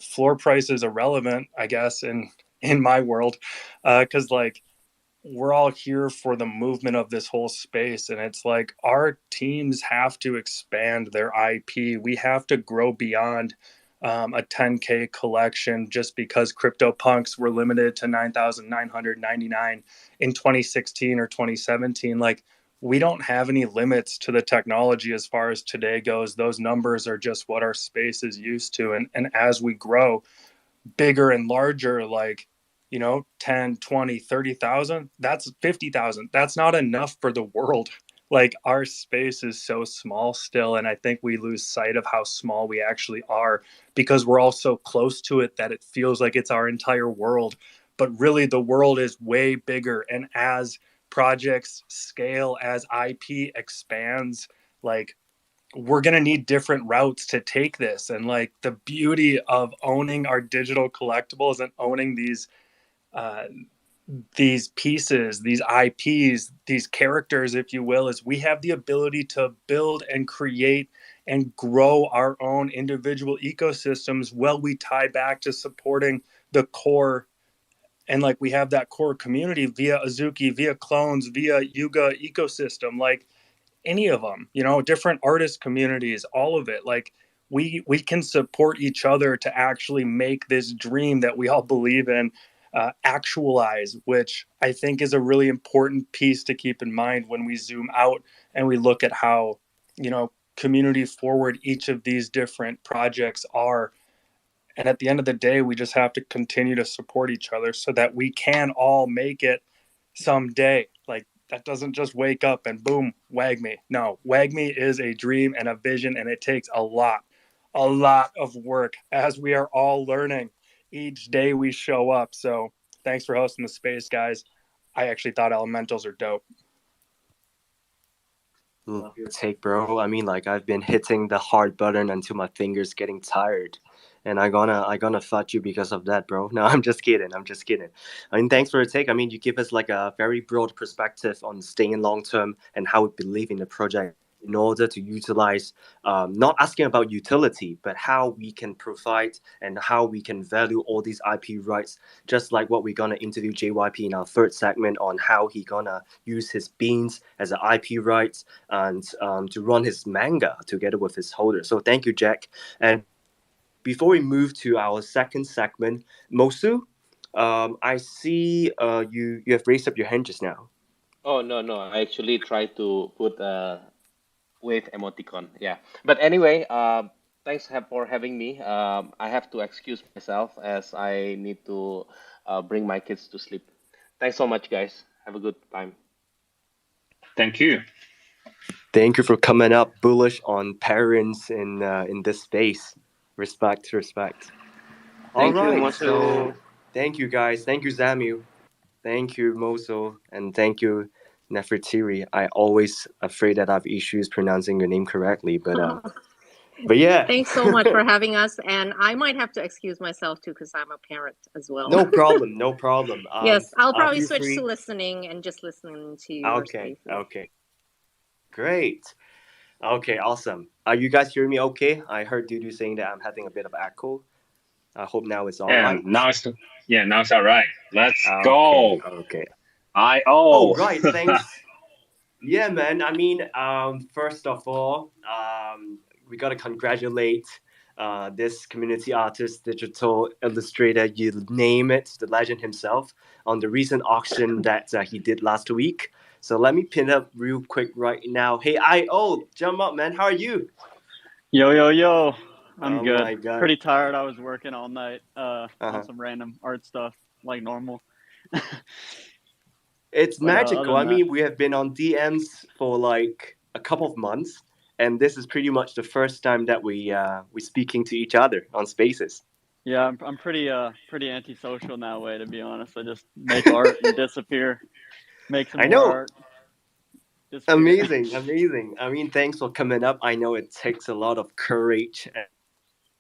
H: floor price is irrelevant, I guess, in my world, because like we're all here for the movement of this whole space, and it's like our teams have to expand their IP. We have to grow beyond a 10K collection just because CryptoPunks were limited to 9,999 in 2016 or 2017. Like, we don't have any limits to the technology as far as today goes. Those numbers are just what our space is used to. And as we grow bigger and larger, like, 10, 20, 30,000, that's 50,000. That's not enough for the world. Like, our space is so small still. And I think we lose sight of how small we actually are because we're all so close to it that it feels like it's our entire world. But really, the world is way bigger. And as projects scale, as IP expands, like, we're going to need different routes to take this. And like the beauty of owning our digital collectibles and owning these pieces, these IPs, these characters, if you will, is we have the ability to build and create and grow our own individual ecosystems while we tie back to supporting the core. And like we have that core community via Azuki, via clones, via Yuga ecosystem, like any of them, different artist communities, all of it. Like we can support each other to actually make this dream that we all believe in actualize, which I think is a really important piece to keep in mind when we zoom out and we look at how, community forward each of these different projects are. And at the end of the day, we just have to continue to support each other so that we can all make it someday. Like, that doesn't just wake up and boom, WAGMI. No, WAGMI is a dream and a vision, and it takes a lot of work as we are all learning each day we show up. So thanks for hosting the space, guys. I actually thought elementals are dope.
B: Love your take, bro. I mean, like, I've been hitting the hard button until my fingers getting tired. And I gonna fight you because of that, bro. No, I'm just kidding. I mean, thanks for the take. I mean, you give us like a very broad perspective on staying long term and how we believe in the project in order to utilize, not asking about utility, but how we can provide and how we can value all these IP rights. Just like what we're gonna interview JYP in our third segment on how he gonna use his beans as an IP rights and to run his manga together with his holder. So thank you, Jack. And before we move to our second segment, Mosu, I see you have raised up your hand just now.
D: Oh, no. I actually tried to put wave emoticon. Yeah. But anyway, thanks for having me. I have to excuse myself as I need to bring my kids to sleep. Thanks so much, guys. Have a good time.
C: Thank you.
B: Thank you for coming up bullish on parents in this space. Respect. All right. So thank you, guys. Thank you, Zamu. Thank you, Moso. And thank you, Nefertiri. I always afraid that I have issues pronouncing your name correctly. But yeah.
E: Thanks so much for having us. And I might have to excuse myself too because I'm a parent as well.
B: No problem.
E: Yes, I'll probably switch to listening and just listening to your space.
B: Okay. Great. Okay, awesome. Are you guys hearing me okay? I heard Dudu saying that I'm having a bit of echo. I hope now it's all right.
C: Now it's all right. Let's go.
B: Okay.
C: Oh,
B: right. Thanks. Yeah, man. I mean, first of all, we gotta congratulate this community artist, digital illustrator, you name it, the legend himself, on the recent auction that he did last week. So let me pin up real quick right now. Hey, jump up, man. How are you?
I: Yo. I'm
B: Oh
I: good.
B: my God.
I: Pretty tired. I was working all night on some random art stuff like normal.
B: It's magical. I mean,
I: that,
B: we have been on DMs for like a couple of months, and this is pretty much the first time that we speaking to each other on Spaces.
I: yeah, I'm pretty antisocial in that way, to be honest. I just make art and disappear. Make some more art. Disappear.
B: Amazing. I mean, thanks for coming up. I know it takes a lot of courage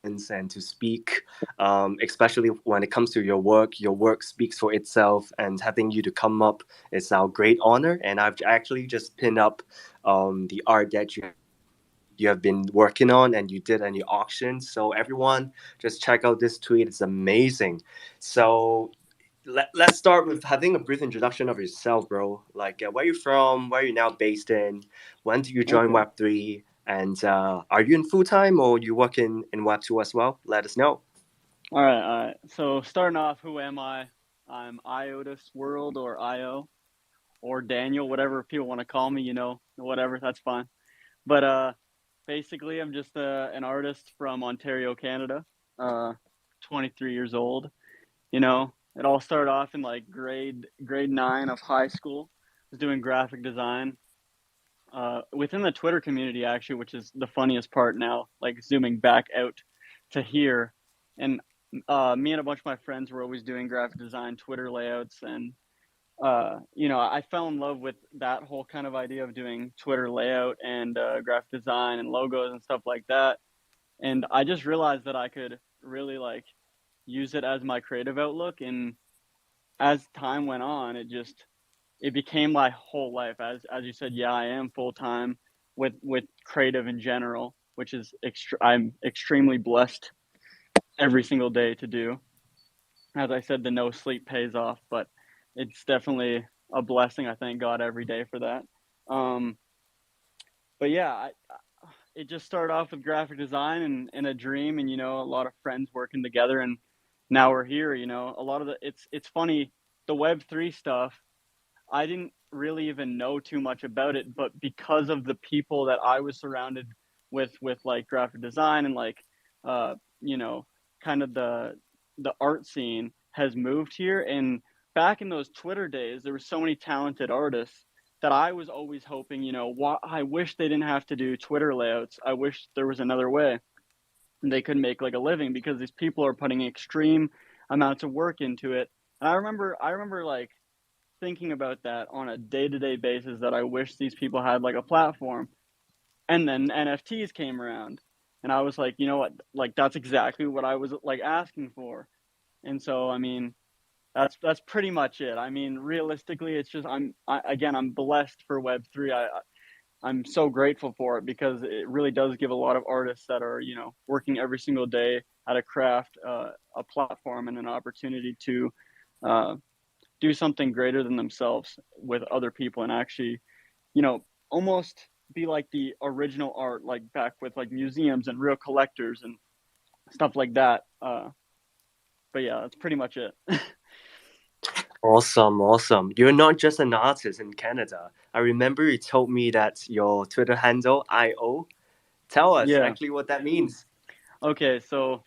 B: and to speak, especially when it comes to your work. Your work speaks for itself, and having you to come up is our great honor. And I've actually just pinned up the art that you have been working on and you did any auctions. So everyone, just check out this tweet. It's amazing. So let's start with having a brief introduction of yourself, bro. Like, where you from? Where you now based in? When did you join Web3? And are you in full time or you work in Web2 as well? Let us know.
I: All right. So starting off, who am I? I'm Iotis World, or IO, or Daniel, whatever people want to call me. Whatever, that's fine. But basically, I'm just an artist from Ontario, Canada. 23 years old. It all started off in like grade 9 of high school. I was doing graphic design within the Twitter community, actually, which is the funniest part now, like zooming back out to here. And me and a bunch of my friends were always doing graphic design, Twitter layouts, and I fell in love with that whole kind of idea of doing Twitter layout and graphic design and logos and stuff like that. And I just realized that I could really like use it as my creative outlook. And as time went on, it became my whole life. As you said, yeah, I am full time with creative in general, which is I'm extremely blessed every single day to do. As I said, the no sleep pays off, but it's definitely a blessing. I thank God every day for that. But yeah, it just started off with graphic design and a dream, and a lot of friends working together, and now we're here. A lot of it's funny, the Web3 stuff. I didn't really even know too much about it, but because of the people that I was surrounded with like graphic design and like kind of the art scene has moved here. And back in those Twitter days, there were so many talented artists that I was always hoping, I wish they didn't have to do Twitter layouts. I wish there was another way they could make like a living, because these people are putting extreme amounts of work into it. And I remember like thinking about that on a day-to-day basis, that I wish these people had like a platform. And then NFTs came around, and I was like, you know what, like that's exactly what I was like asking for. And so I mean, that's pretty much it. I mean, realistically, it's just I'm blessed for Web3. I'm so grateful for it, because it really does give a lot of artists that are working every single day at a craft a platform and an opportunity to do something greater than themselves with other people, and actually, almost be like the original art, like back with like museums and real collectors and stuff like that. But yeah, that's pretty much it.
B: Awesome. You're not just an artist in Canada. I remember you told me that your Twitter handle, IO. Tell us actually what that means.
I: Okay, so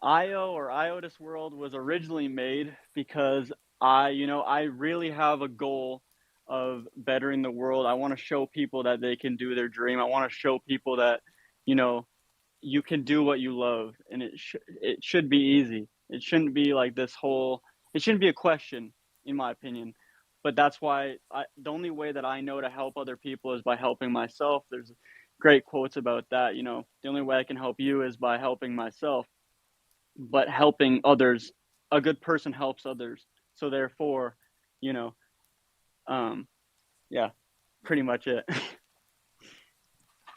I: IO, or Iotis World, was originally made because I really have a goal of bettering the world. I want to show people that they can do their dream. I want to show people that, you can do what you love, and it should be easy. It shouldn't be like it shouldn't be a question, in my opinion. But that's why the only way that I know to help other people is by helping myself. There's great quotes about that. The only way I can help you is by helping myself. But helping others, a good person helps others. So therefore, yeah, pretty much it.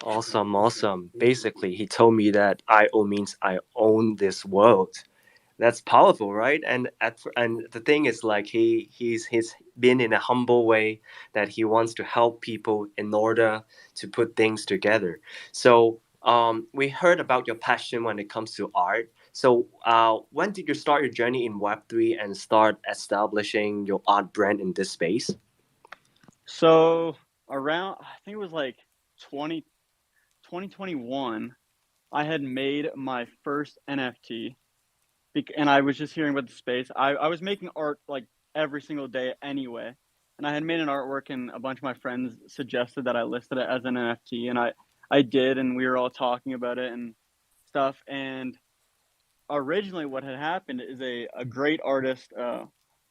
B: Awesome. Basically, he told me that IO means I own this world. That's powerful, right? And the thing is, like, he's been in a humble way that he wants to help people in order to put things together. So We heard about your passion when it comes to art. So, when did you start your journey in Web3 and start establishing your art brand in this space?
I: So around, I think it was like 2021, I had made my first NFT, and I was just hearing about the space. I was making art like every single day anyway, and I had made an artwork, and a bunch of my friends suggested that I listed it as an NFT, and I did, and we were all talking about it and stuff. And originally, what had happened is a great artist,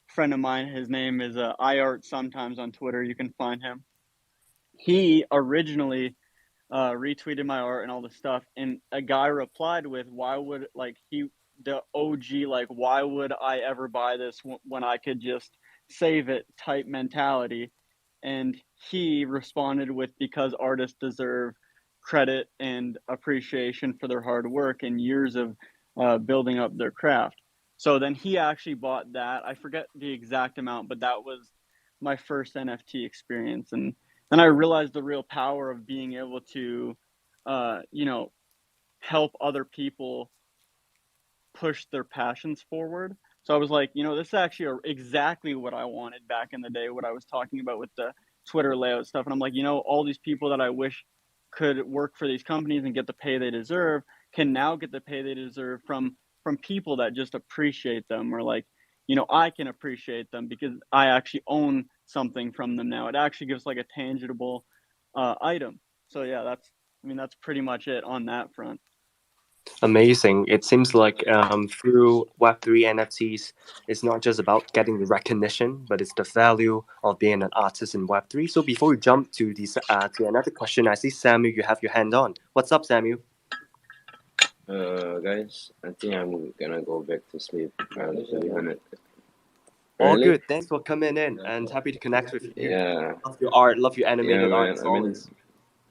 I: friend of mine. His name is iArt sometimes on Twitter. You can find him. He originally retweeted my art and all this stuff, and a guy replied with, "Why would like he the OG like why would I ever buy this when I could just save it?" type mentality, and he responded with, "Because artists deserve credit and appreciation for their hard work and years of building up their craft." So then he actually bought that. I forget the exact amount, but that was my first NFT experience, and then I realized the real power of being able to, you know, help other people push their passions forward. So I was like, this is actually exactly what I wanted back in the day, what I was talking about with the Twitter layout stuff. And I'm like, all these people that I wish could work for these companies and get the pay they deserve can now get the pay they deserve from people that just appreciate them, or like, I can appreciate them because I actually own something from them now. It actually gives like a tangible item. So yeah, that's pretty much it on that front.
B: Amazing. It seems like through Web3 NFTs, it's not just about getting the recognition, but it's the value of being an artist in Web3. So before we jump to to another question, I see Samuel, you have your hand on. What's up, Samuel?
G: Guys, I think I'm gonna go back to sleep. To be honest.
B: All good. Thanks for coming in, and happy to connect with you.
G: Yeah.
B: Love your art. Love your animated art.
G: Man,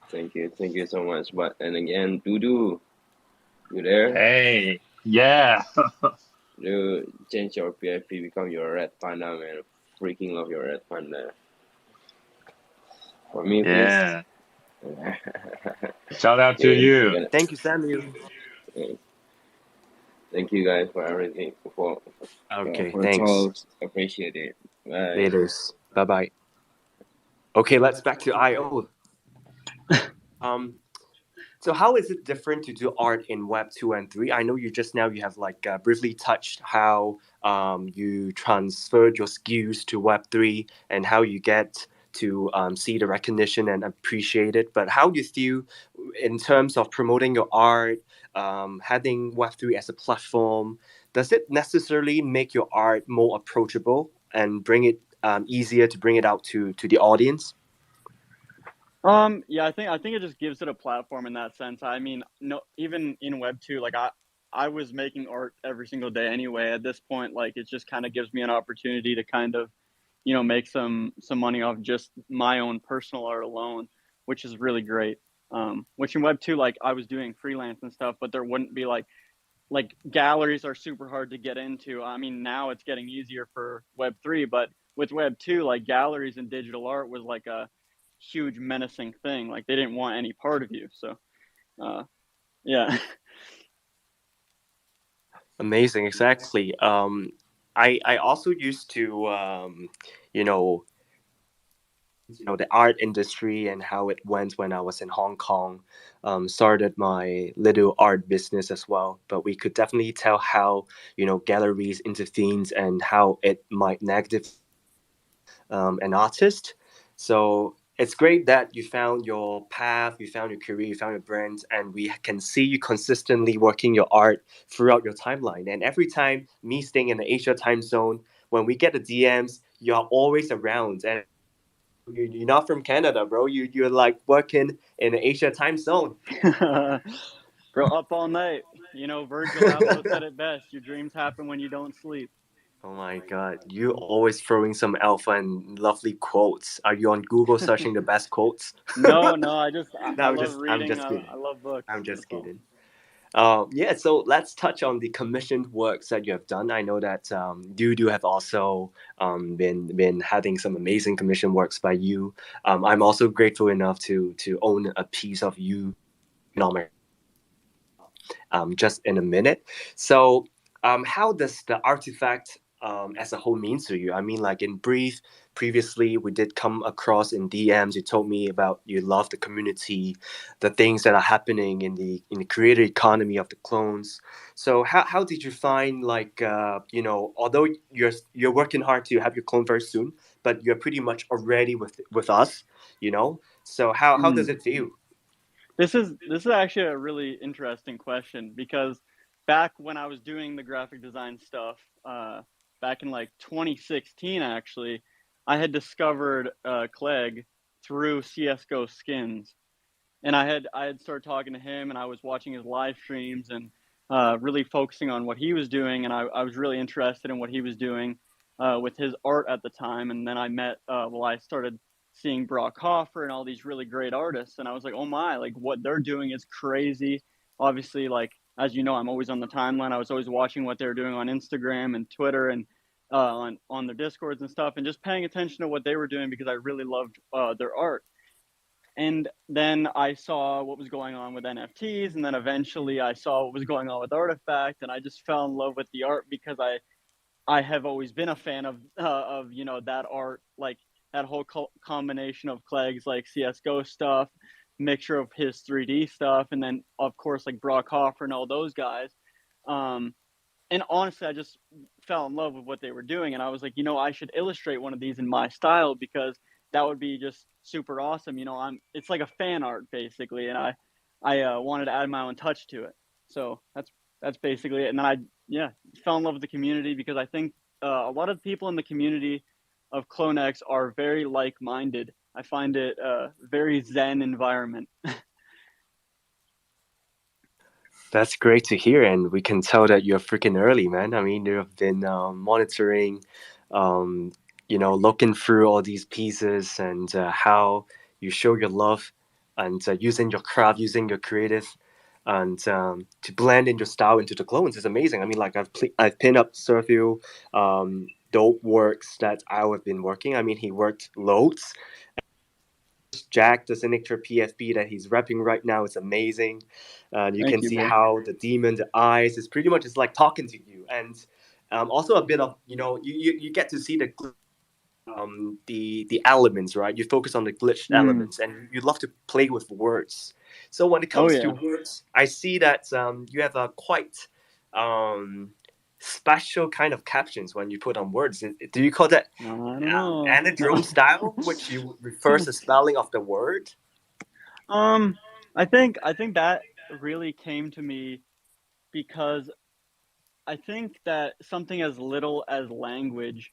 G: thank you so much. But and again, Dudu, you there?
C: Hey, yeah.
G: You change your PFP, become your red panda, man. Freaking love your red panda. For me,
C: yeah.
G: please.
C: Shout out to you.
B: Thank you, Samuel.
G: Thank you guys for everything. For
B: Thanks.
G: talks. Appreciate it. Bye.
B: Laters. Bye. Okay, let's back to IO. So how is it different to do art in Web 2 and 3? I know you just now you have like briefly touched how you transferred your skills to Web 3 and how you get to see the recognition and appreciate it. But how do you feel in terms of promoting your art, having Web 3 as a platform? Does it necessarily make your art more approachable and bring it easier to bring it out to the audience?
I: Yeah, I think it just gives it a platform in that sense. I mean, no, even in Web 2, like I was making art every single day anyway. At this point, like it just kind of gives me an opportunity to kind of, make some money off just my own personal art alone, which is really great. Which in Web 2, like I was doing freelance and stuff, but there wouldn't be like galleries are super hard to get into. I mean, now it's getting easier for Web 3, but with Web 2, like galleries and digital art was like a huge menacing thing. Like they didn't want any part of you. So yeah.
B: Amazing, exactly. I also used to the art industry and how it went when I was in Hong Kong. Started my little art business as well, but we could definitely tell how galleries intervenes and how it might negative an artist. So it's great that you found your path, you found your career, you found your brand, and we can see you consistently working your art throughout your timeline. And every time me staying in the Asia time zone, when we get the DMs, you're always around. And you're not from Canada, bro. You're like working in the Asia time zone.
I: Bro, up all night. Virgil Abloh said it best. Your dreams happen when you don't sleep.
B: Oh my God, you always throwing some alpha and lovely quotes. Are you on Google searching the best quotes?
I: No, I love reading.
B: I'm just kidding.
I: I love books.
B: I'm just kidding. Yeah, so let's touch on the commissioned works that you have done. I know that you have also been having some amazing commissioned works by you. I'm also grateful enough to own a piece of you. just in a minute. So, how does the artifact as a whole mean to you? I mean, like in brief, previously we did come across in DMs. You told me about you love the community, the things that are happening in the creator economy of the clones. So, how did you find like although you're working hard to have your clone very soon, but you're pretty much already with us, you know? So how does it feel?
I: This is actually a really interesting question because back when I was doing the graphic design stuff, back in like 2016, actually, I had discovered Clegg through CS:GO skins, and I had started talking to him, and I was watching his live streams and really focusing on what he was doing, and I was really interested in what he was doing with his art at the time, and then I met I started seeing Brock Hoffer and all these really great artists, and I was like, oh my, like what they're doing is crazy. Obviously, like as you know, I'm always on the timeline. I was always watching what they were doing on Instagram and Twitter and on their discords and stuff, and just paying attention to what they were doing because I really loved their art. And then I saw what was going on with NFTs, and then eventually I saw what was going on with Artifact, and I just fell in love with the art because I have always been a fan of that art, like that whole combination of Clegg's like CS:GO stuff, mixture of his 3D stuff, and then of course like Brock Hoffer and all those guys. And honestly, I just fell in love with what they were doing, and I was like, I should illustrate one of these in my style because that would be just super awesome. It's like a fan art basically, and I wanted to add my own touch to it. So that's basically it. And then I fell in love with the community because I think a lot of people in the community of CloneX are very like-minded. I find it a very zen environment.
B: That's great to hear, and we can tell that you're freaking early, man. I mean, you've been monitoring, looking through all these pieces and how you show your love and using your craft, using your creative, and to blend in your style into the clones is amazing. I mean, like I've pinned up several dope works that I have been working. I mean, he worked loads. Jack, the signature PFP that he's repping right now is amazing. You
I: Thank
B: can
I: you,
B: see
I: bro.
B: how the demon, the eyes, is pretty much it's like talking to you, and also a bit of you get to see the elements, right? You focus on the glitched elements, and you love to play with words. So when it
I: Oh
B: comes to
I: yeah.
B: words, I see that you have a quite special kind of captions when you put on words. Do you call that
I: I don't know.
B: anadrome style, which you refers the spelling of the word?
I: I think that really came to me because I think that something as little as language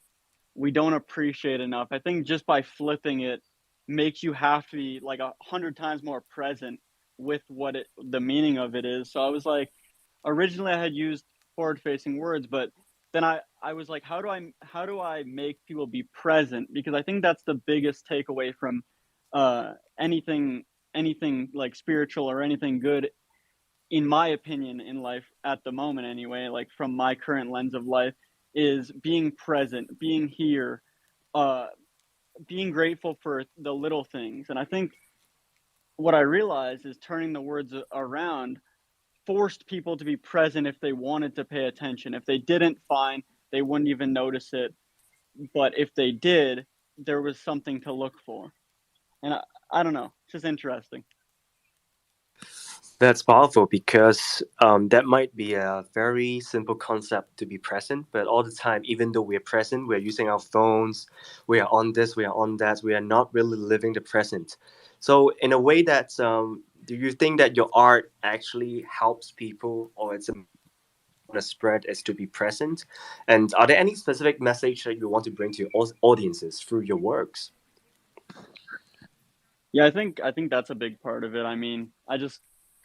I: we don't appreciate enough. I think just by flipping it makes you have to be like 100 times more present with the meaning of it is. So I was like, originally I had used forward facing words, but then I was like, how do I make people be present? Because I think that's the biggest takeaway from anything like spiritual or anything good, in my opinion, in life at the moment anyway, like from my current lens of life, is being present, being here, uh, being grateful for the little things. And I think what I realized is turning the words around forced people to be present if they wanted to pay attention. If they didn't, fine, they wouldn't even notice it. But if they did, there was something to look for. And I don't know, it's just interesting.
B: That's powerful because that might be a very simple concept to be present, but all the time, even though we're present, we're using our phones, we are on this, we are on that, we are not really living the present. So, in a way that, do you think that your art actually helps people, or it's a spread is to be present? And are there any specific message that you want to bring to your audiences through your works?
I: Yeah, I think that's a big part of it. I mean,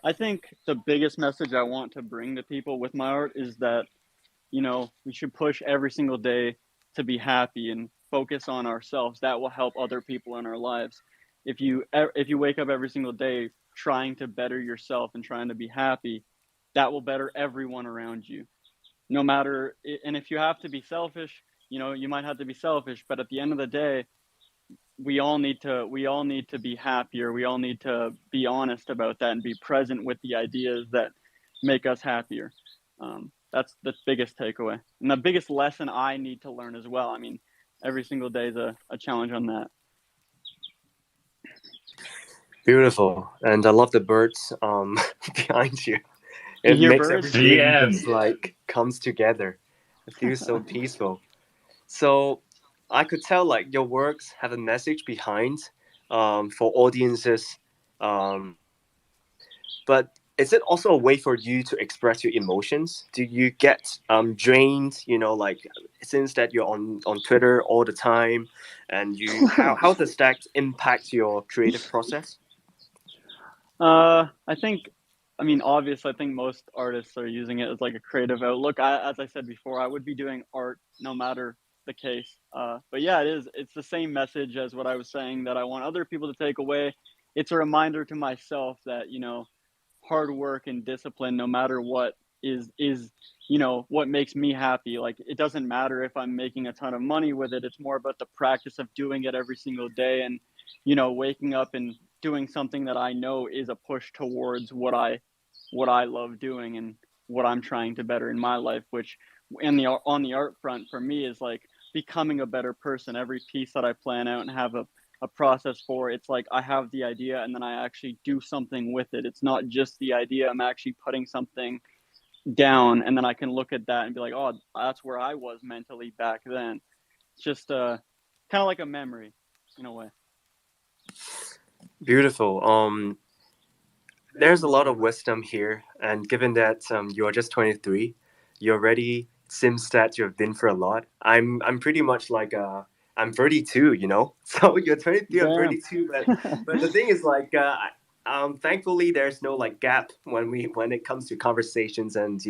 I: I think the biggest message I want to bring to people with my art is that, we should push every single day to be happy and focus on ourselves. That will help other people in our lives. If you wake up every single day trying to better yourself and trying to be happy, that will better everyone around you. No matter, and if you have to be selfish, you might have to be selfish, but at the end of the day, we all need to be happier. We all need to be honest about that and be present with the ideas that make us happier. That's the biggest takeaway and the biggest lesson I need to learn as well. I mean, every single day is a challenge on that.
B: Beautiful, and I love the birds behind you.
I: You
B: It
I: hear
B: makes
I: birds?
B: everything just like comes together. It feels so peaceful. So I could tell like your works have a message behind for audiences, but is it also a way for you to express your emotions? Do you get drained? Like since that you're on Twitter all the time, and how does that impact your creative process?
I: I think, I mean, obviously, I think most artists are using it as like a creative outlook. As I said before, I would be doing art no matter the case. But yeah, it is. It's the same message as what I was saying that I want other people to take away. It's a reminder to myself that, hard work and discipline, no matter what, is what makes me happy. Like, it doesn't matter if I'm making a ton of money with it. It's more about the practice of doing it every single day, and waking up and doing something that I know is a push towards what I love doing and what I'm trying to better in my life, which on the art front for me is like becoming a better person. Every piece that I plan out and have a process for, it's like I have the idea and then I actually do something with it. It's not just the idea. I'm actually putting something down, and then I can look at that and be like, oh, that's where I was mentally back then. It's just kind of like a memory in a way.
B: Beautiful. There's a lot of wisdom here, and given that you are just 23, you already seems that you've been through a lot. I'm pretty much like I'm 32, So you're 23, I'm
I: Damn.
B: 32, but the thing is like thankfully there's no like gap when it comes to conversations and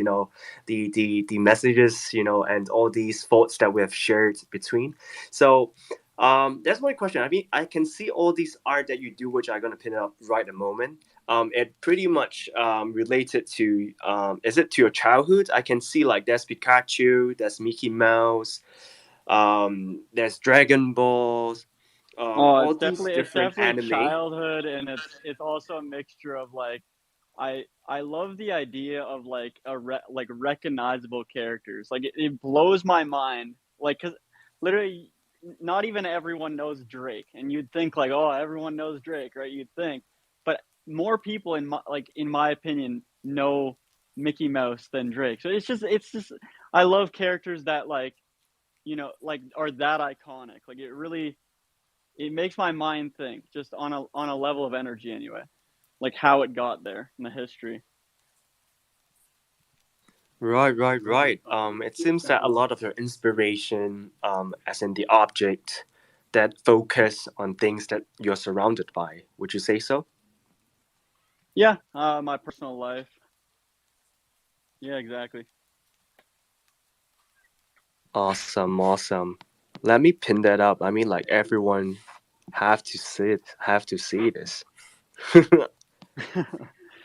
B: the messages and all these thoughts that we have shared between. So that's my question. I mean, I can see all these art that you do, which I'm gonna pin up right a moment. It pretty much related to is it to your childhood? I can see like there's Pikachu, there's Mickey Mouse, there's Dragon Balls,
I: Oh,
B: all
I: it's
B: these
I: definitely it's
B: different
I: definitely
B: anime.
I: childhood, and it's also a mixture of like I love the idea of like like recognizable characters. Like it blows my mind. Like, cause literally not even everyone knows Drake, and you'd think like, oh, everyone knows Drake, right? You'd think, but more people in my opinion know Mickey Mouse than Drake. So it's just I love characters that like like are that iconic. Like it makes my mind think just on a level of energy anyway, like how it got there in the history.
B: Right, right, right. It seems that a lot of your inspiration, as in the object, that focus on things that you're surrounded by. Would you say so?
I: Yeah, my personal life. Yeah, exactly.
B: Awesome, awesome. Let me pin that up. I mean, like everyone have to see this.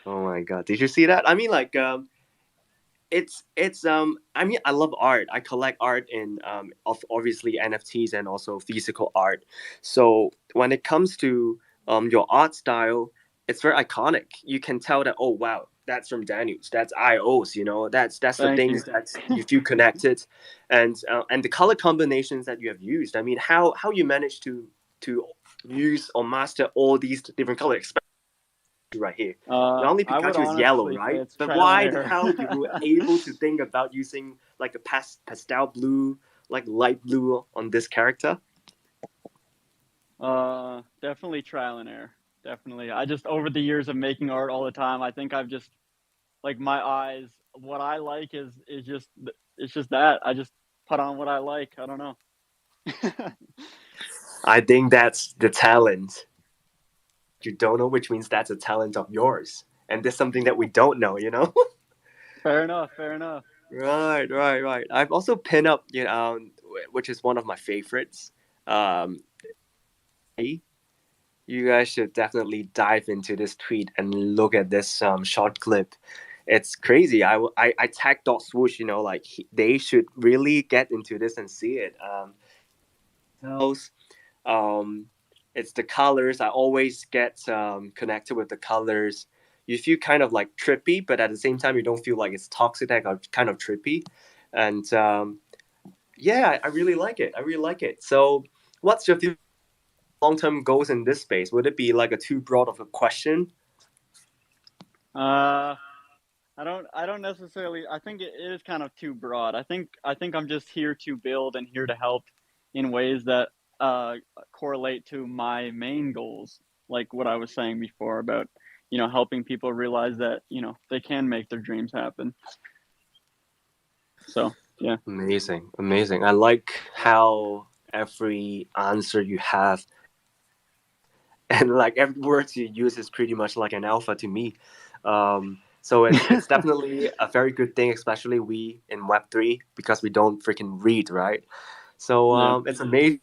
B: Oh my god, did you see that? I mean, like it's I mean, I love art. I collect art in of obviously NFTs and also physical art. So when it comes to your art style, it's very iconic. You can tell that, oh wow, that's from Daniels, that's IOs, that's the
I: Thank you.
B: things that you feel connected, and the color combinations that you have used. I mean, how you manage to use or master all these different colors right here. Not only
I: I would
B: Pikachu is yellow,
I: honestly say
B: right?
I: it's
B: But
I: trial and
B: why the
I: error.
B: hell you were able to think about using like a pastel blue, like light blue on this character?
I: Definitely trial and error. Definitely. I just over the years of making art all the time, I think I've just like my eyes. What I like is just it's just that I just put on what I like. I don't know.
B: I think that's the talent. You don't know, which means that's a talent of yours, and there's something that we don't know.
I: Fair enough. Fair enough.
B: Right, right, right. I've also pinned up, which is one of my favorites. Um, you guys should definitely dive into this tweet and look at this short clip. It's crazy. I tagged Dot Swoosh, like they should really get into this and see it. Tells, um, it's the colors. I always get connected with the colors. you feel kind of like trippy, but at the same time you don't feel like it's toxic or kind of trippy. And yeah, I really like it. I really like it. So what's your long-term goals in this space? Would it be like a too broad of a question?
I: I don't necessarily. I think it is kind of too broad. I think I'm just here to build and here to help in ways that correlate to my main goals, like what I was saying before about helping people realize that they can make their dreams happen. So yeah,
B: amazing. I like how every answer you have and like every word you use is pretty much like an alpha to me. So it's definitely a very good thing, especially we in Web3, because we don't freaking read, right? So it's amazing.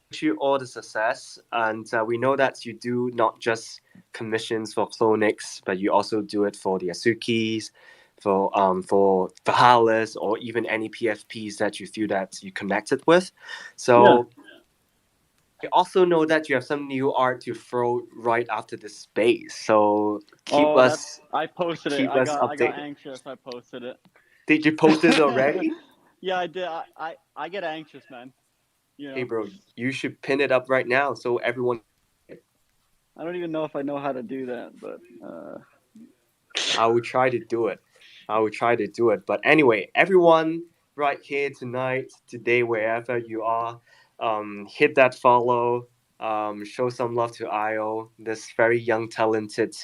B: Wish you all the success, and we know that you do not just commissions for CloneX, but you also do it for the Azukis, for Vahalis, or even any PFPs that you feel that you connected with. So I also know that you have some new art to throw right after the space. So
I: I posted it. I got anxious. I posted it.
B: Did you post it already?
I: Yeah, I did. I get anxious, man.
B: Hey, bro, you should pin it up right now so everyone.
I: I don't even know if I know how to do that, but
B: I will try to do it. But anyway, everyone right here tonight, today, wherever you are, hit that follow. Show some love to Io, this very young, talented,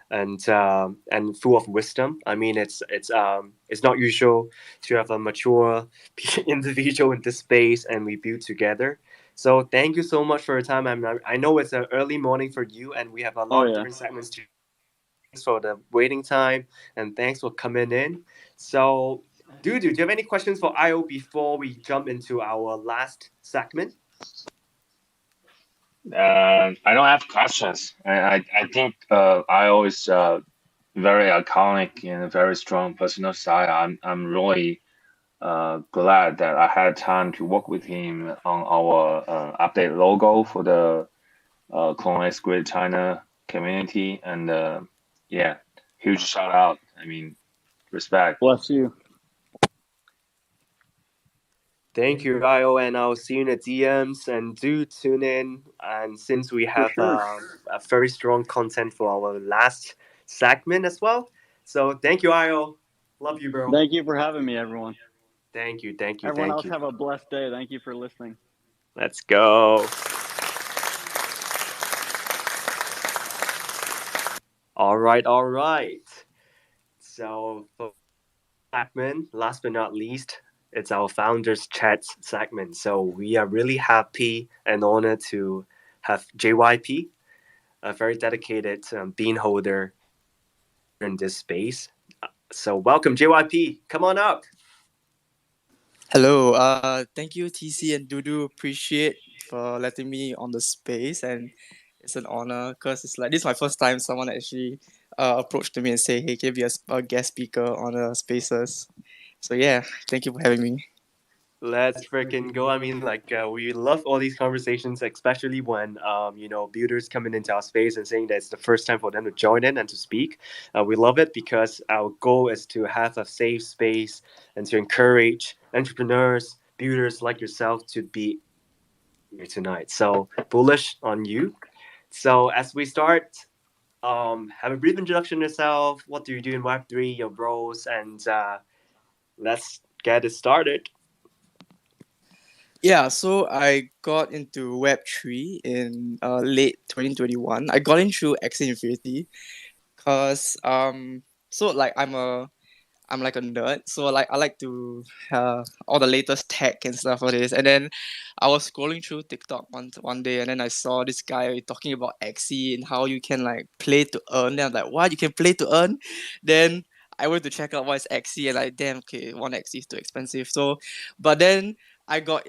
B: and full of wisdom. I mean, it's not usual to have a mature individual in this space, and we build together. So thank you so much for your time. I know it's an early morning for you, and we have a lot of different segments to. Thanks for the waiting time, and thanks for coming in. So, do you have any questions for IO before we jump into our last segment?
C: I don't have questions. I think IO is very iconic and a very strong personal style. I'm really glad that I had time to work with him on our update logo for the CloneX Great China community, and yeah, huge shout out. I mean, respect.
I: Bless you.
B: Thank you, IO, and I'll see you in the DMs. And do tune in. And since we have a very strong content for our last segment as well, so thank you, IO. Love you, bro.
I: Thank you for having me, everyone.
B: Thank you.
I: Everyone else have a blessed day. Thank you for listening.
B: Let's go. All right. So for segment, last but not least, it's our founders chat segment. So we are really happy and honored to have JYP, a very dedicated bean holder in this space. So welcome, JYP. Come on up.
J: Hello. Thank you, TC and Dudu. Appreciate for letting me on the space, and it's an honor because it's like this is my first time someone actually approached me and say, "Hey, can you be a guest speaker on the spaces?" So yeah, thank you for having me.
B: Let's freaking go. I mean, we love all these conversations, especially when builders coming into our space and saying that it's the first time for them to join in and to speak. We love it because our goal is to have a safe space and to encourage entrepreneurs, builders like yourself to be here tonight. So bullish on you. So as we start, have a brief introduction yourself. What do you do in Web3? Your roles, and let's get it started.
J: Yeah, so I got into Web3 in late 2021. I got in through Axie Infinity because so like I'm like a nerd, so like I like to all the latest tech and stuff for this. And then I was scrolling through TikTok one day, and then I saw this guy talking about Axie and how you can like play to earn. Then I'm like, what? You can play to earn? Then I went to check out what is Axie, and like, damn, okay, one Axie is too expensive. So, but then I got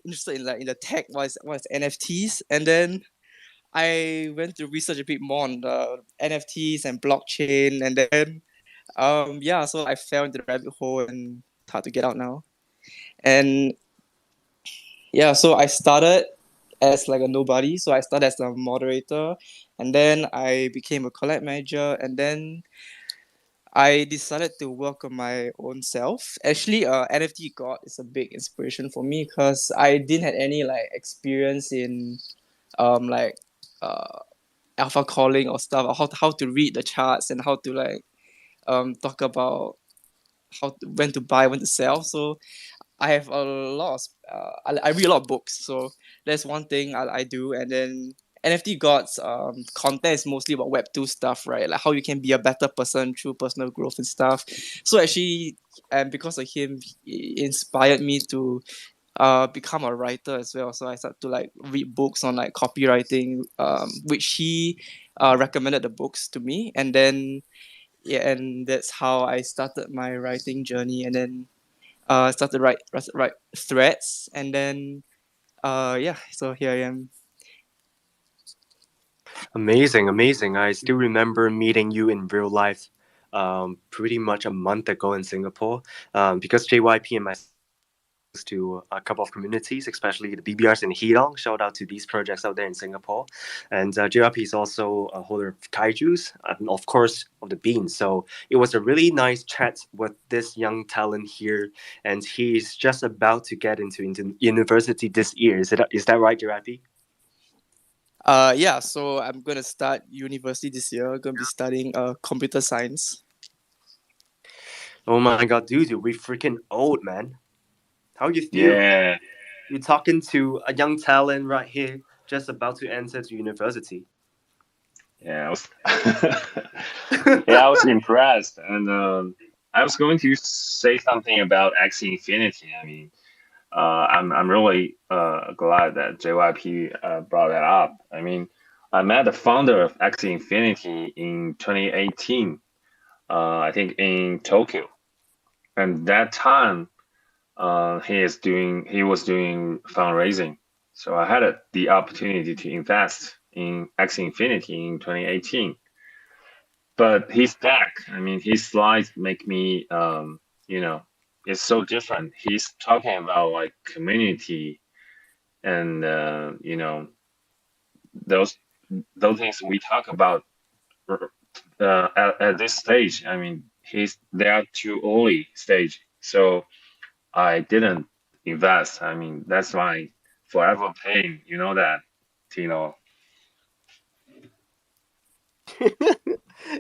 J: interested in the tech, what is NFTs, and then I went to research a bit more on the NFTs and blockchain, and then yeah, so I fell into the rabbit hole and it's hard to get out now. And yeah, so I started as like a nobody. So I started as a moderator, And then I became a collab manager, and then I decided to work on my own self. Actually, NFT God is a big inspiration for me because I didn't have any like experience in like uh alpha calling or stuff, or how to read the charts and how to like talk about when to buy, when to sell. So I have a lot of I read a lot of books, so that's one thing I do. And then NFT God's content is mostly about Web2 stuff, right? Like how you can be a better person through personal growth and stuff. So actually, and because of him, he inspired me to become a writer as well. So I started to like read books on like copywriting, which he recommended the books to me. And then yeah, and that's how I started my writing journey. And then started to write threads, and then yeah, so here I am.
B: Amazing, amazing. I still remember meeting you in real life pretty much a month ago in Singapore because JYP and myself to a couple of communities, especially the BBRs in Hidong. Shout out to these projects out there in Singapore. And JYP is also a holder of kaijus and, of course, of the beans. So it was a really nice chat with this young talent here. And he's just about to get into university this year. Is that right, JYP?
J: Yeah, so I'm gonna start university this year. I'm gonna be studying computer science.
B: Oh my god, dude, we freaking old, man. How you feel?
C: Yeah.
B: You're talking to a young talent right here, just about to enter to university.
C: Yeah, I was yeah, I was impressed, and I was going to say something about Axie Infinity. I mean, I'm really glad that JYP brought that up. I mean, I met the founder of Axie Infinity in 2018, I think in Tokyo, and that time he was doing fundraising. So I had the opportunity to invest in Axie Infinity in 2018. But his deck, I mean, his slides make me, you know, it's so different. He's talking about like community and those those things we talk about at this stage. I mean, they are too early stage, so I didn't invest. I mean, that's my forever pain. You know that, Tino.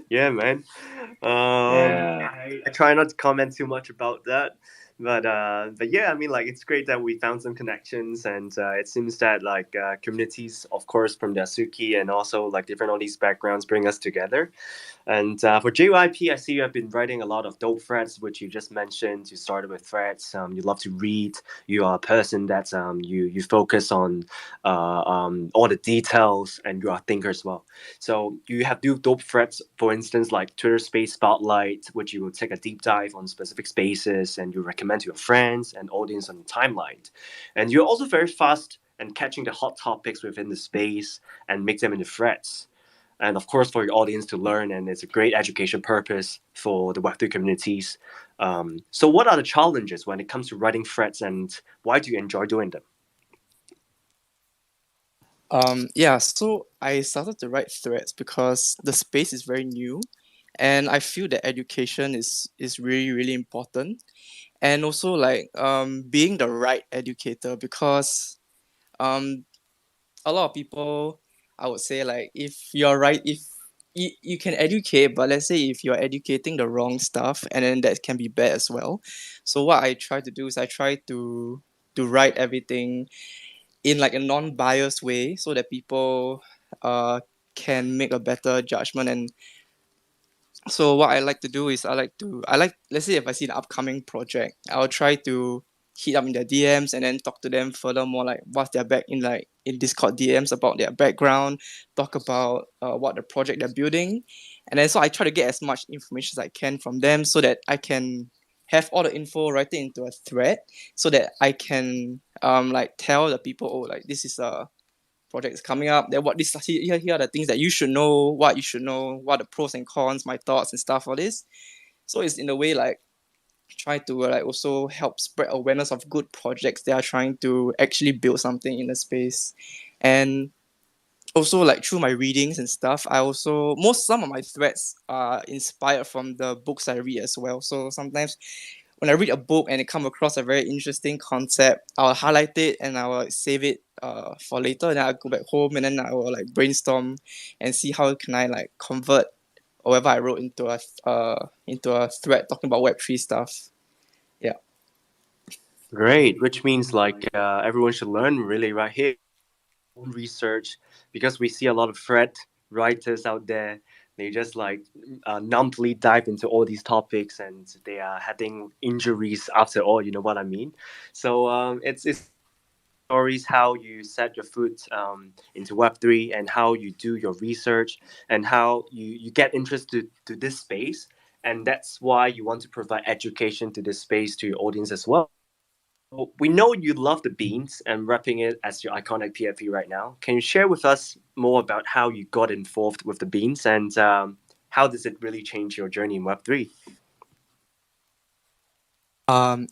B: Yeah, man.
C: Yeah.
B: I try not to comment too much about that, but yeah, I mean, like it's great that we found some connections, and it seems that like communities, of course, from the Asuki and also like different all these backgrounds bring us together. And for JYP, I see you have been writing a lot of dope threads, which you just mentioned. You started with threads. You love to read. You are a person that you focus on all the details, and you are a thinker as well. So you have dope threads, for instance, like Twitter Space Spotlight, which you will take a deep dive on specific spaces and you recommend to your friends and audience on the timeline. And you're also very fast and catching the hot topics within the space and make them into threads, and of course for your audience to learn, and it's a great education purpose for the Web3 communities. So what are the challenges when it comes to writing threads, and why do you enjoy doing them?
J: Yeah, so I started to write threads because the space is very new, and I feel that education is really really important, and also like being the right educator, because um a lot of people, I would say, like if you're right, if you can educate, but let's say if you're educating the wrong stuff, and then that can be bad as well. So what I try to do is I try to write everything in like a non-biased way, so that people can make a better judgment. And so what I like to do is I like, let's say if I see an upcoming project, I'll try to hit up in their DMs and then talk to them furthermore, like what's their back in Discord DMs about their background, talk about what the project they're building. And then so I try to get as much information as I can from them, so that I can have all the info, write it into a thread, so that I can like tell the people, oh, like this is a projects coming up. Then what this here are the things that you should know, what you should know, what are the pros and cons, my thoughts and stuff, all this. So it's in a way like try to like also help spread awareness of good projects that are trying to actually build something in the space. And also like through my readings and stuff, some of my threads are inspired from the books I read as well. So sometimes when I read a book and it come across a very interesting concept, I'll highlight it and I will save it for later. And then I'll go back home and then I will like brainstorm and see how can I like convert whatever I wrote into a thread talking about Web3 stuff. Yeah.
B: Great, which means like everyone should learn really right here research, because we see a lot of thread writers out there. They just like numbly dive into all these topics and they are having injuries after all. You know what I mean? So it's stories how you set your foot into Web3 and how you do your research and how you get interested to this space. And that's why you want to provide education to this space to your audience as well. We know you love the beans and wrapping it as your iconic PFP right now. Can you share with us more about how you got involved with the beans and how does it really change your journey in Web3?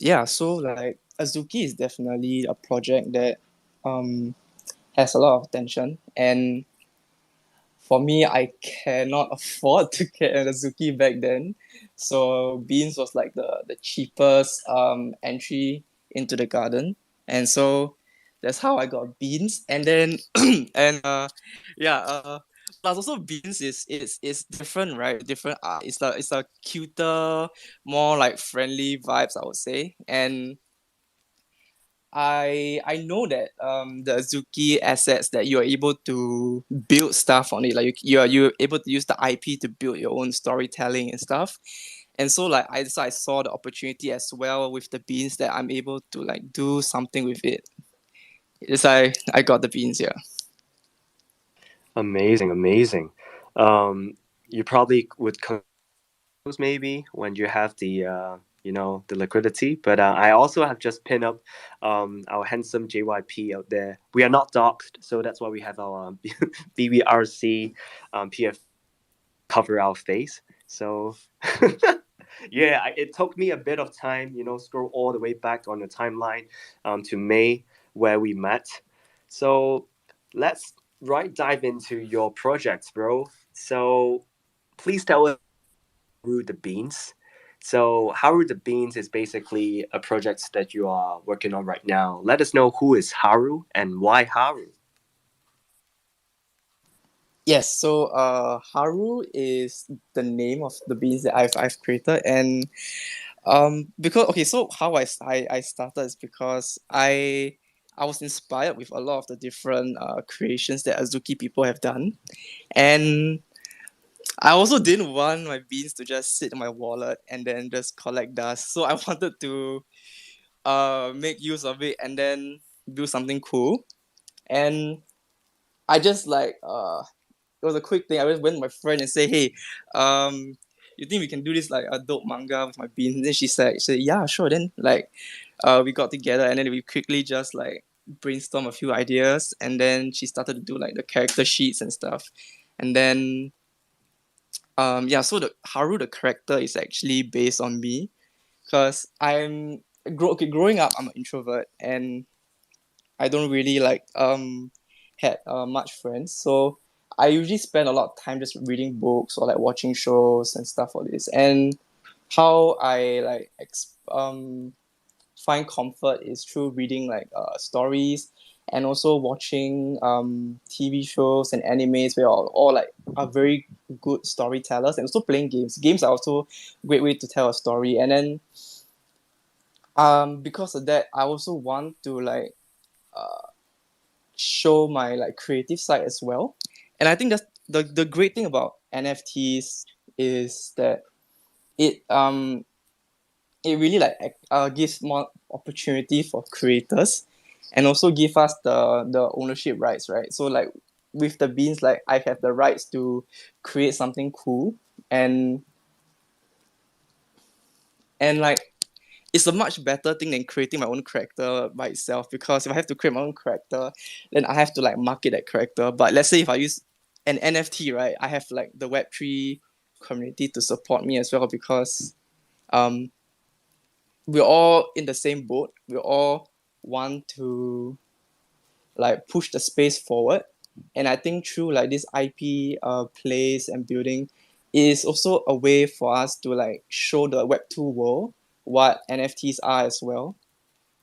J: Yeah, so like Azuki is definitely a project that um has a lot of attention, and for me, I cannot afford to get an Azuki back then. So Beans was like the cheapest entry into the garden. And so that's how I got Beans. And then and yeah, plus also Beans is different, right? Different art. It's a cuter, more like friendly vibes, I would say. And I know that the Azuki assets that you're able to build stuff on it, like you're able to use the IP to build your own storytelling and stuff. And so like I saw the opportunity as well with the beans that I'm able to like do something with it. It's I got the beans, yeah.
B: Amazing, amazing. You probably would close maybe when you have the the liquidity. But I also have just pinned up our handsome JYP out there. We are not doxed, so that's why we have our BBRC PF cover our face. So yeah, it took me a bit of time, scroll all the way back on the timeline to May where we met. So let's dive into your projects, bro. So please tell us Haru the Beans. So Haru the Beans is basically a project that you are working on right now. Let us know who is Haru and why Haru.
J: Yes, so Haru is the name of the beans that I've created, and because okay, so how I started is because I was inspired with a lot of the different creations that Azuki people have done, and I also didn't want my beans to just sit in my wallet and then just collect dust. So I wanted to make use of it and then do something cool. And I just like it was a quick thing. I just went to my friend and say, hey, you think we can do this like a dope manga with my beans? And then she said, yeah, sure. Then like we got together and then we quickly just like brainstorm a few ideas and then she started to do like the character sheets and stuff. And then yeah, so the Haru the character is actually based on me because growing up I'm an introvert and I don't really like had much friends. So I usually spend a lot of time just reading books or like watching shows and stuff like this. And how I like find comfort is through reading like stories and also watching TV shows and animes where all like are very good storytellers and also playing games. Games are also a great way to tell a story. And then because of that, I also want to like show my like creative side as well. And I think that's the great thing about NFTs is that it it really like gives more opportunity for creators and also give us the ownership rights, right? So like with the beans, like I have the rights to create something cool and like it's a much better thing than creating my own character by itself, because if I have to create my own character, then I have to like market that character. But let's say if I use an NFT, right, I have like the Web3 community to support me as well, because um we're all in the same boat. We all want to like push the space forward. And I think through like this IP plays and building is also a way for us to like show the Web2 world what NFTs are as well.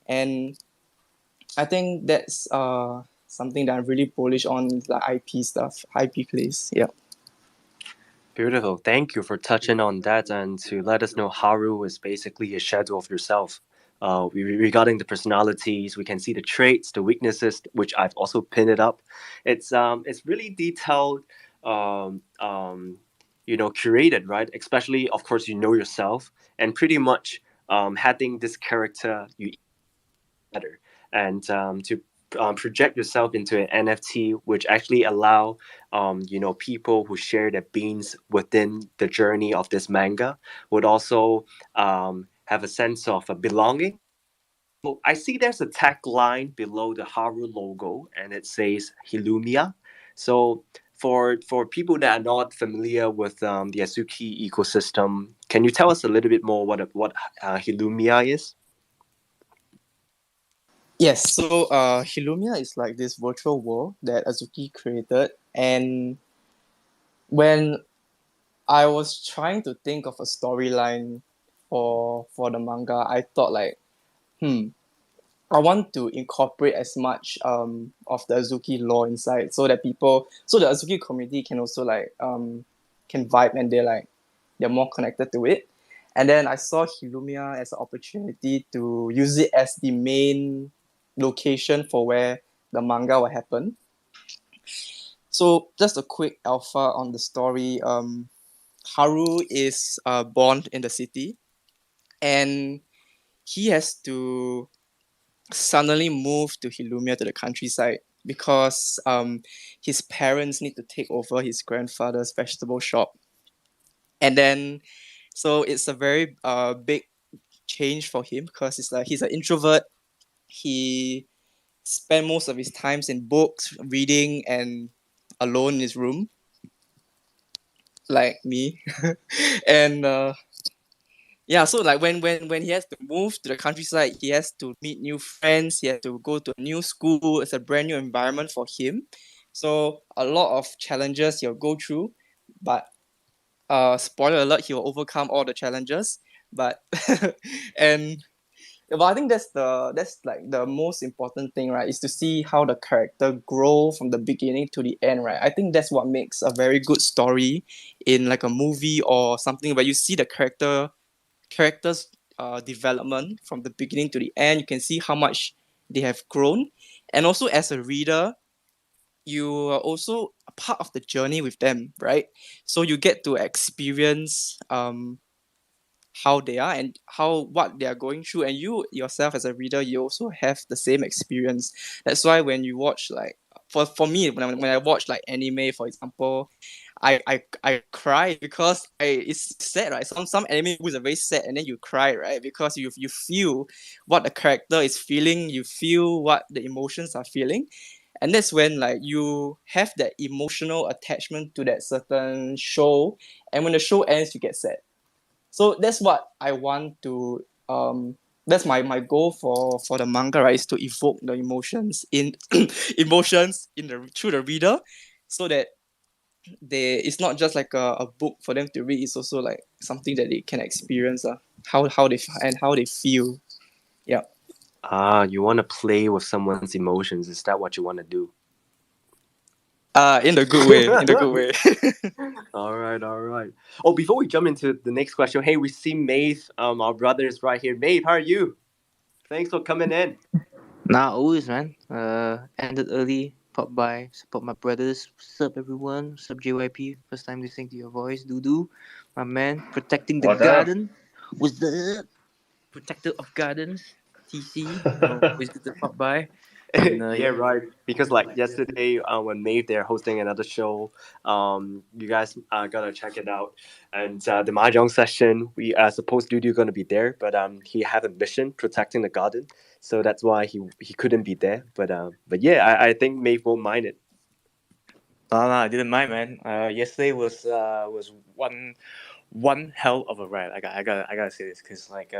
J: And I think that's something that I'm really bullish on, like IP stuff, IP plays. Yeah.
B: Beautiful. Thank you for touching on that and to let us know Haru is basically a shadow of yourself. Regarding the personalities, we can see the traits, the weaknesses, which I've also pinned it up. It's really detailed, curated, right? Especially, of course, you know yourself, and pretty much having this character you better, and to project yourself into an NFT, which actually allow people who share their beans within the journey of this manga would also have a sense of belonging. Well, I see there's a tagline below the Haru logo, and it says Hilumia. So for people that are not familiar with the Azuki ecosystem, can you tell us a little bit more what Hilumia is?
J: Yes, so Hilumia is like this virtual world that Azuki created, and when I was trying to think of a storyline for the manga, I thought like, I want to incorporate as much of the Azuki lore inside so that so the Azuki community can also like can vibe and they're more connected to it. And then I saw Hilumia as an opportunity to use it as the main location for where the manga will happen. So just a quick alpha on the story. Haru is born in the city, and he has to suddenly move to Hilumia, to the countryside, because his parents need to take over his grandfather's vegetable shop. And then, so it's a very big change for him because it's like he's an introvert. He spent most of his times in books, reading, and alone in his room, like me. And yeah, so like when he has to move to the countryside, he has to meet new friends, he has to go to a new school. It's a brand new environment for him, so a lot of challenges he'll go through, but spoiler alert, he will overcome all the challenges. But and but I think that's like the most important thing, right? Is to see how the character grow from the beginning to the end, right? I think that's what makes a very good story in like a movie or something, where you see the characters development from the beginning to the end. You can see how much they have grown, and also as a reader, you are also a part of the journey with them, right? So you get to experience how they are and how what they are going through, and you yourself as a reader, you also have the same experience. That's why when you watch like for me, when I watch like anime, for example, I cry because it's sad, right? Some anime movies are very sad, and then you cry, right? Because you feel what the character is feeling, you feel what the emotions are feeling, and that's when like you have that emotional attachment to that certain show, and when the show ends, you get sad. So that's what I want to that's my goal for the manga, right? Is to evoke the emotions in emotions in the through the reader, so that it's not just like a book for them to read, it's also like something that they can experience, how they feel. Yeah.
B: You want to play with someone's emotions. Is that what you want to do?
J: In the good way. In the good way.
B: All right, all right. Oh, before we jump into the next question, hey, we see Maeve, our brother is right here. Maeve, how are you? Thanks for coming in.
K: Nah, always, man. Ended early, pop by, support my brothers. What's up, everyone? What's up, JYP? First time listening to your voice, Dudu. My man, protecting the
C: What's up?
K: garden. What's up? Protector of gardens. TC. Always good to pop by. And
B: Yeah,
K: yeah.
B: right. Because like yesterday, when Maeve they're hosting another show, you guys gotta check it out. And the mahjong session, we are supposed to gonna be there, but he had a mission protecting the garden, so that's why he couldn't be there. But yeah, I think Maeve won't mind it.
K: No, I didn't mind, man. Yesterday was one hell of a ride. I gotta say this because like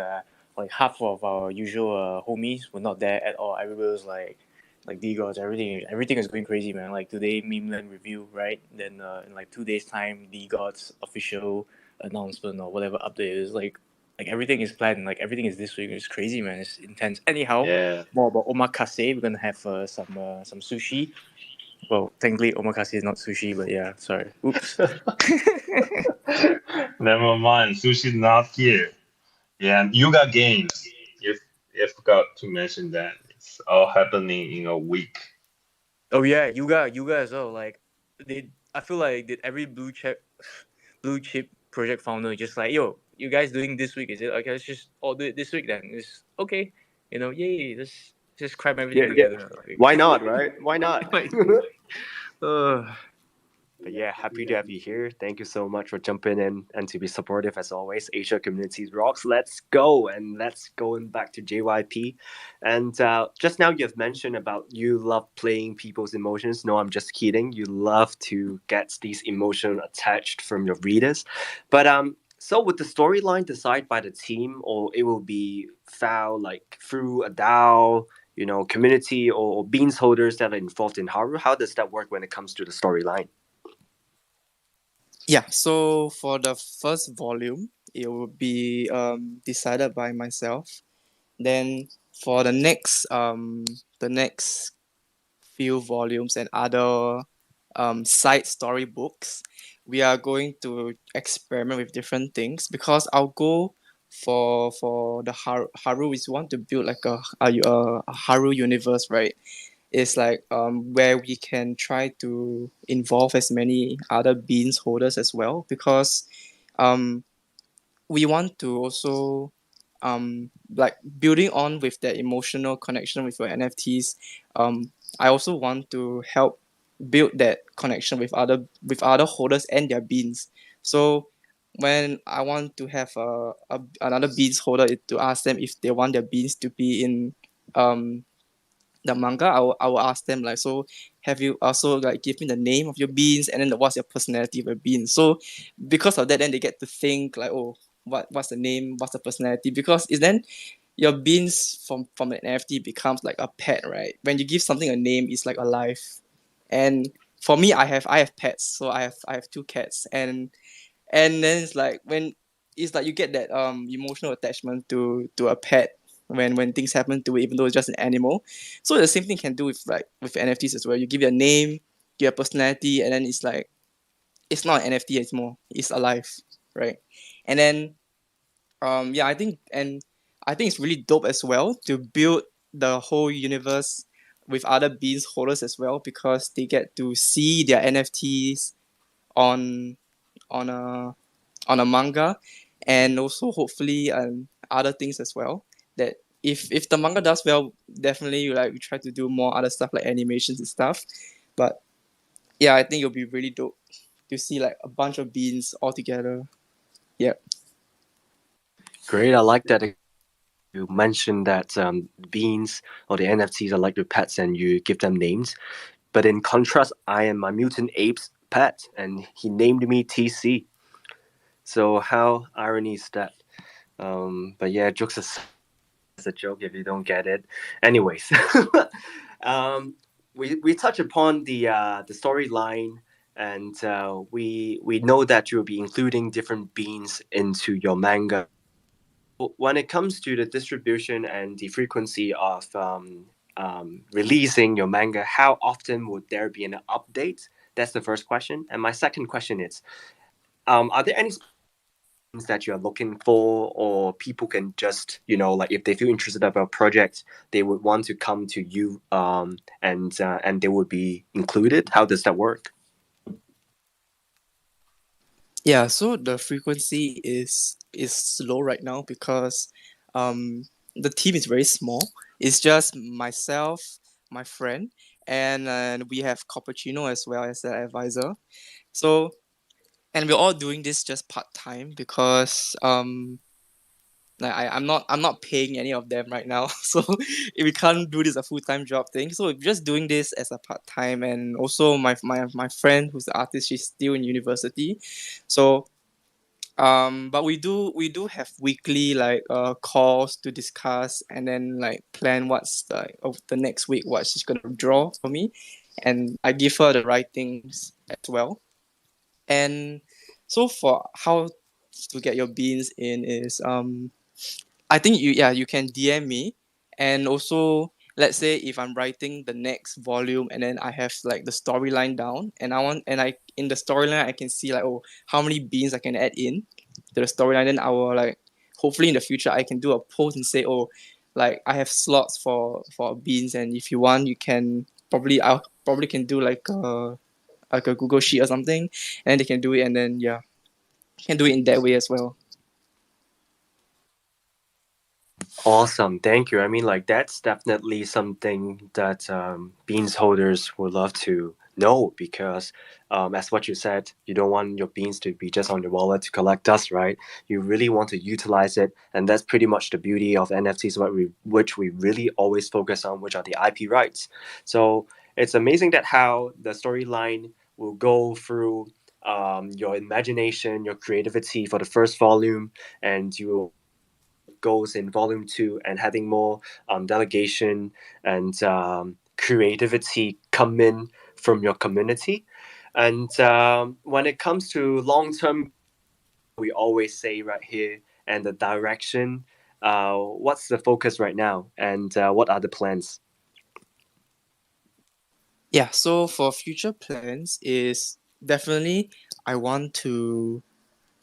K: half of our usual homies were not there at all. Everybody was like
L: like D-Gods, everything is going crazy, man. Like today, Memeland review, right? Then in like 2 days' time, D-Gods official announcement or whatever update is like everything is planned. Like everything is this week. It's crazy, man. It's intense. Anyhow,
C: Yeah.
L: more about omakase. We're gonna have some sushi. Well, technically, omakase is not sushi, but yeah, sorry. Oops.
C: Never mind. Sushi's not here. Yeah, and Yuga Games. You forgot to mention that it's all happening in a week.
L: Oh yeah, Yuga as well. Like, I feel like did every blue chip project founder just like, yo, you guys doing this week? Is it okay? Let's just all do it this week then. It's okay, yay. Let's just cram everything
B: Yeah.
L: together. Like,
B: Why not, right? Why not?
L: like,
B: But yeah, happy to have you here. Thank you so much for jumping in and to be supportive as always. Asia Communities rocks. Let's go, and let's going back to JYP. And just now you've mentioned about you love playing people's emotions. No, I'm just kidding. You love to get these emotions attached from your readers. But so would the storyline decide by the team, or it will be found like through a DAO, community or beans holders that are involved in Haru? How does that work when it comes to the storyline?
J: Yeah, so for the first volume, it will be decided by myself. Then for the next few volumes and other side story books, we are going to experiment with different things because our goal for the Haru is we want to build like a Haru universe, right? It's like where we can try to involve as many other beans holders as well because um, we want to also like building on with that emotional connection with your NFTs. I also want to help build that connection with other holders and their beans. So when I want to have another beans holder to ask them if they want their beans to be in the manga, I will ask them like, so have you also like give me the name of your beans and then what's your personality of your beans. So because of that, then they get to think like, oh, what's the name, what's the personality, because it's then your beans from an NFT becomes like a pet, right? When you give something a name, it's like alive. And for me, I have pets, so I have two cats, and then it's like when it's like you get that emotional attachment to a pet when things happen to it, even though it's just an animal. So the same thing can do with like with NFTs as well. You give it a name, give it a personality, and then it's like it's not an NFT anymore. It's alive, right? And then yeah, I think it's really dope as well to build the whole universe with other beans holders as well because they get to see their NFTs on on a on a manga, and also hopefully other things as well. That if the manga does well, definitely like we try to do more other stuff like animations and stuff. But yeah, I think it'll be really dope to see like a bunch of beans all together. Yeah.
B: Great, I like that. You mentioned that beans or the NFTs are like your pets and you give them names. But in contrast, I am my mutant ape's pet and he named me TC. So how irony is that? But yeah, jokes aside, it's a joke if you don't get it. Anyways, we touch upon the storyline, and we know that you'll be including different beans into your manga. When it comes to the distribution and the frequency of releasing your manga, how often would there be an update? That's the first question. And my second question is, are there any things that you're looking for, or people can just, like if they feel interested about a project, they would want to come to you and they would be included? How does that work?
J: Yeah, so the frequency is slow right now because the team is very small. It's just myself, my friend, and we have Cappuccino as well as the advisor. So and we're all doing this just part time because like I'm not paying any of them right now, so we can't do this a full time job thing. So we're just doing this as a part time, and also my friend who's the artist, she's still in university, so But we do have weekly like calls to discuss and then like plan what's the of the next week what she's gonna draw for me, and I give her the writings as well. And so for how to get your beans in is I think you can DM me, and also let's say if I'm writing the next volume and then I have like the storyline down and I in the storyline I can see like, oh, how many beans I can add in to the storyline. Then I will like, hopefully in the future I can do a post and say, oh, like I have slots for beans, and if you want you can I'll probably can do like a Google sheet or something, and they can do it, and then yeah, can do it in that way as well.
B: Awesome, thank you. I mean, like that's definitely something that beans holders would love to know because, as what you said, you don't want your beans to be just on your wallet to collect dust, right? You really want to utilize it, and that's pretty much the beauty of NFTs, which we really always focus on, which are the IP rights. So it's amazing that how the storyline will go through your imagination, your creativity for the first volume, and you will goals in volume two and having more delegation and creativity come in from your community. And when it comes to long term, we always say right here and the direction. What's the focus right now, and what are the plans?
J: Yeah, so for future plans is definitely I want to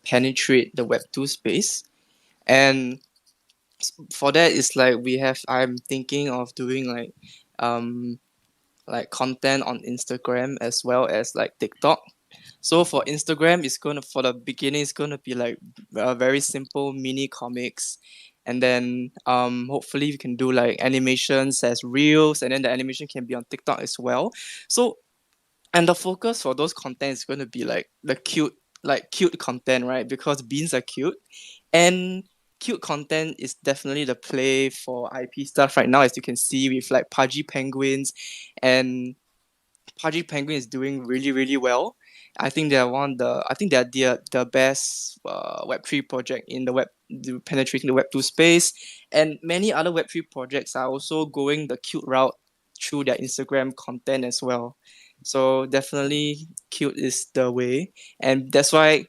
J: penetrate the Web 2 space. And for that it's like I'm thinking of doing like content on Instagram as well as like TikTok. So for Instagram, it's gonna for the beginning, it's gonna be like very simple mini comics, and then hopefully we can do like animations as reels, and then the animation can be on TikTok as well. So and the focus for those content is gonna be like the cute content, right? Because beans are cute, and cute content is definitely the play for IP stuff right now, as you can see with like Pudgy Penguins, and Pudgy Penguin is doing really really well. I think they're the best Web3 project in the penetrating the Web2 space, and many other Web3 projects are also going the cute route through their Instagram content as well. So definitely cute is the way, and that's why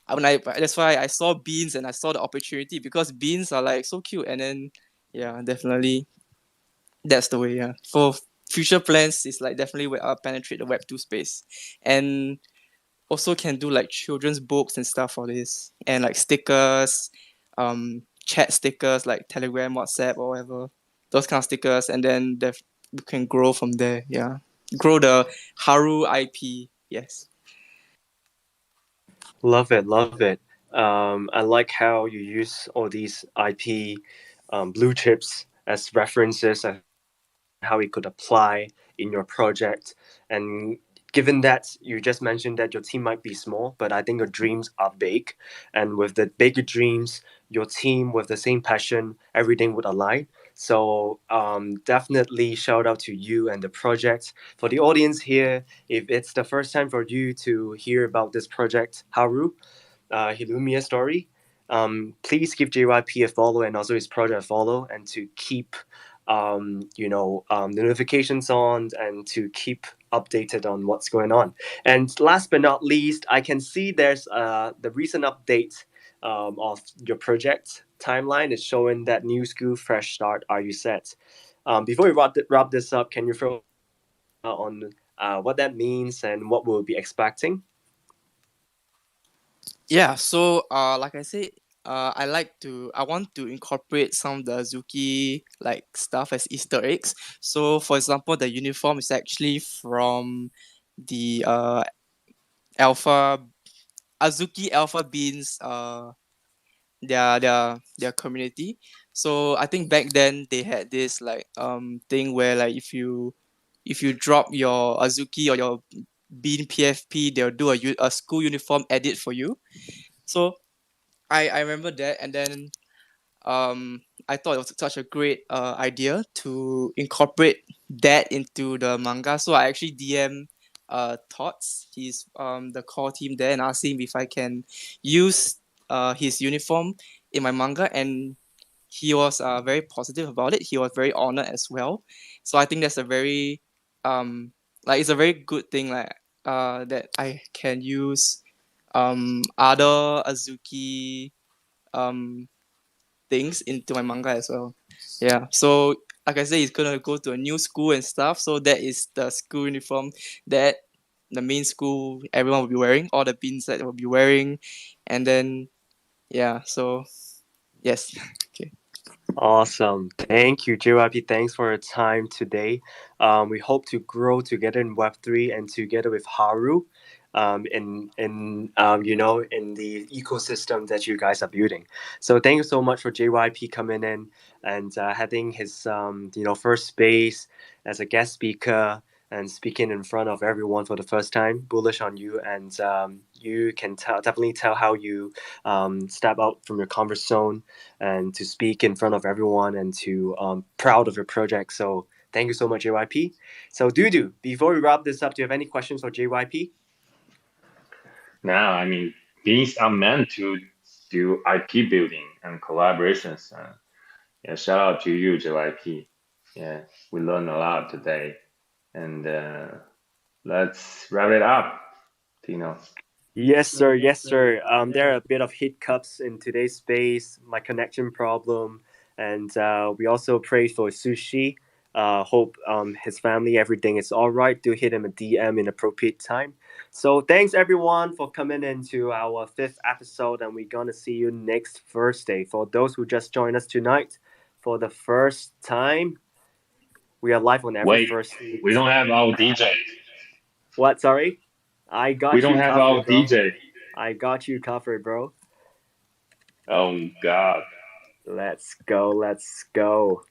J: I saw beans and I saw the opportunity, because beans are like so cute, and then yeah, definitely that's the way. Yeah, for future plans is like definitely we penetrate the Web 2 space, and also can do like children's books and stuff for this, and like stickers, chat stickers like Telegram, WhatsApp, or whatever, those kind of stickers, and then we can grow from there. Yeah, grow the Haru IP. Yes.
B: Love it, love it. I like how you use all these IP blue chips as references and how it could apply in your project. And given that you just mentioned that your team might be small, but I think your dreams are big. And with the bigger dreams, your team with the same passion, everything would align. So definitely shout out to you and the project. For the audience here, if it's the first time for you to hear about this project, Haru, Hilumia story, please give JYP a follow and also his project a follow, and to keep the notifications on and to keep updated on what's going on. And last but not least, I can see there's the recent update of your project timeline is showing that new school fresh start. Are you set? Before we wrap this up, can you throw on what that means and what we'll be expecting?
J: Yeah, so like I said, I want to incorporate some of the Azuki like stuff as Easter eggs. So for example, the uniform is actually from the Alpha Azuki Alpha Beans their community. So I think back then they had this like thing where like if you drop your Azuki or your Bean PFP, they'll do a school uniform edit for you. So I remember that, and then I thought it was such a great idea to incorporate that into the manga. So I actually DM Tots, he's the core team there, and asked him if I can use his uniform in my manga, and he was very positive about it. He was very honored as well. So I think that's a very like it's a very good thing, like that I can use other Azuki um things into my manga as well. Yeah. So like I said, he's gonna go to a new school and stuff. So that is the school uniform that the main school everyone will be wearing, all the pins that will be wearing, and then yeah. So yes. Okay.
B: Awesome. Thank you, JYP. Thanks for your time today. We hope to grow together in Web3 and together with Haru in the ecosystem that you guys are building. So thank you so much for JYP coming in and having his first space as a guest speaker and speaking in front of everyone for the first time. Bullish on you, and you can definitely tell how you step out from your comfort zone and to speak in front of everyone and to proud of your project. So thank you so much, JYP. So Dudu, before we wrap this up, do you have any questions for JYP?
C: Now, I mean, beings are meant to do IP building and collaborations. Yeah, shout out to you, JYP. Yeah, we learned a lot today, and let's wrap it up, Tino.
B: Yes, sir. Yes, sir. There are a bit of hiccups in today's space, my connection problem, and we also pray for Sushi. Hope his family, everything is all right. Do hit him a DM in appropriate time. So thanks everyone for coming into our fifth episode, and we're gonna see you next Thursday. For those who just joined us tonight, for the first time, we are live on every
C: Wait,
B: Thursday.
C: we don't have our DJ.
B: What? Sorry, I
C: We
B: got
C: don't
B: you
C: have our
B: covered, bro.
C: DJ.
B: I got you covered, bro.
C: Oh God.
B: Let's go. Let's go.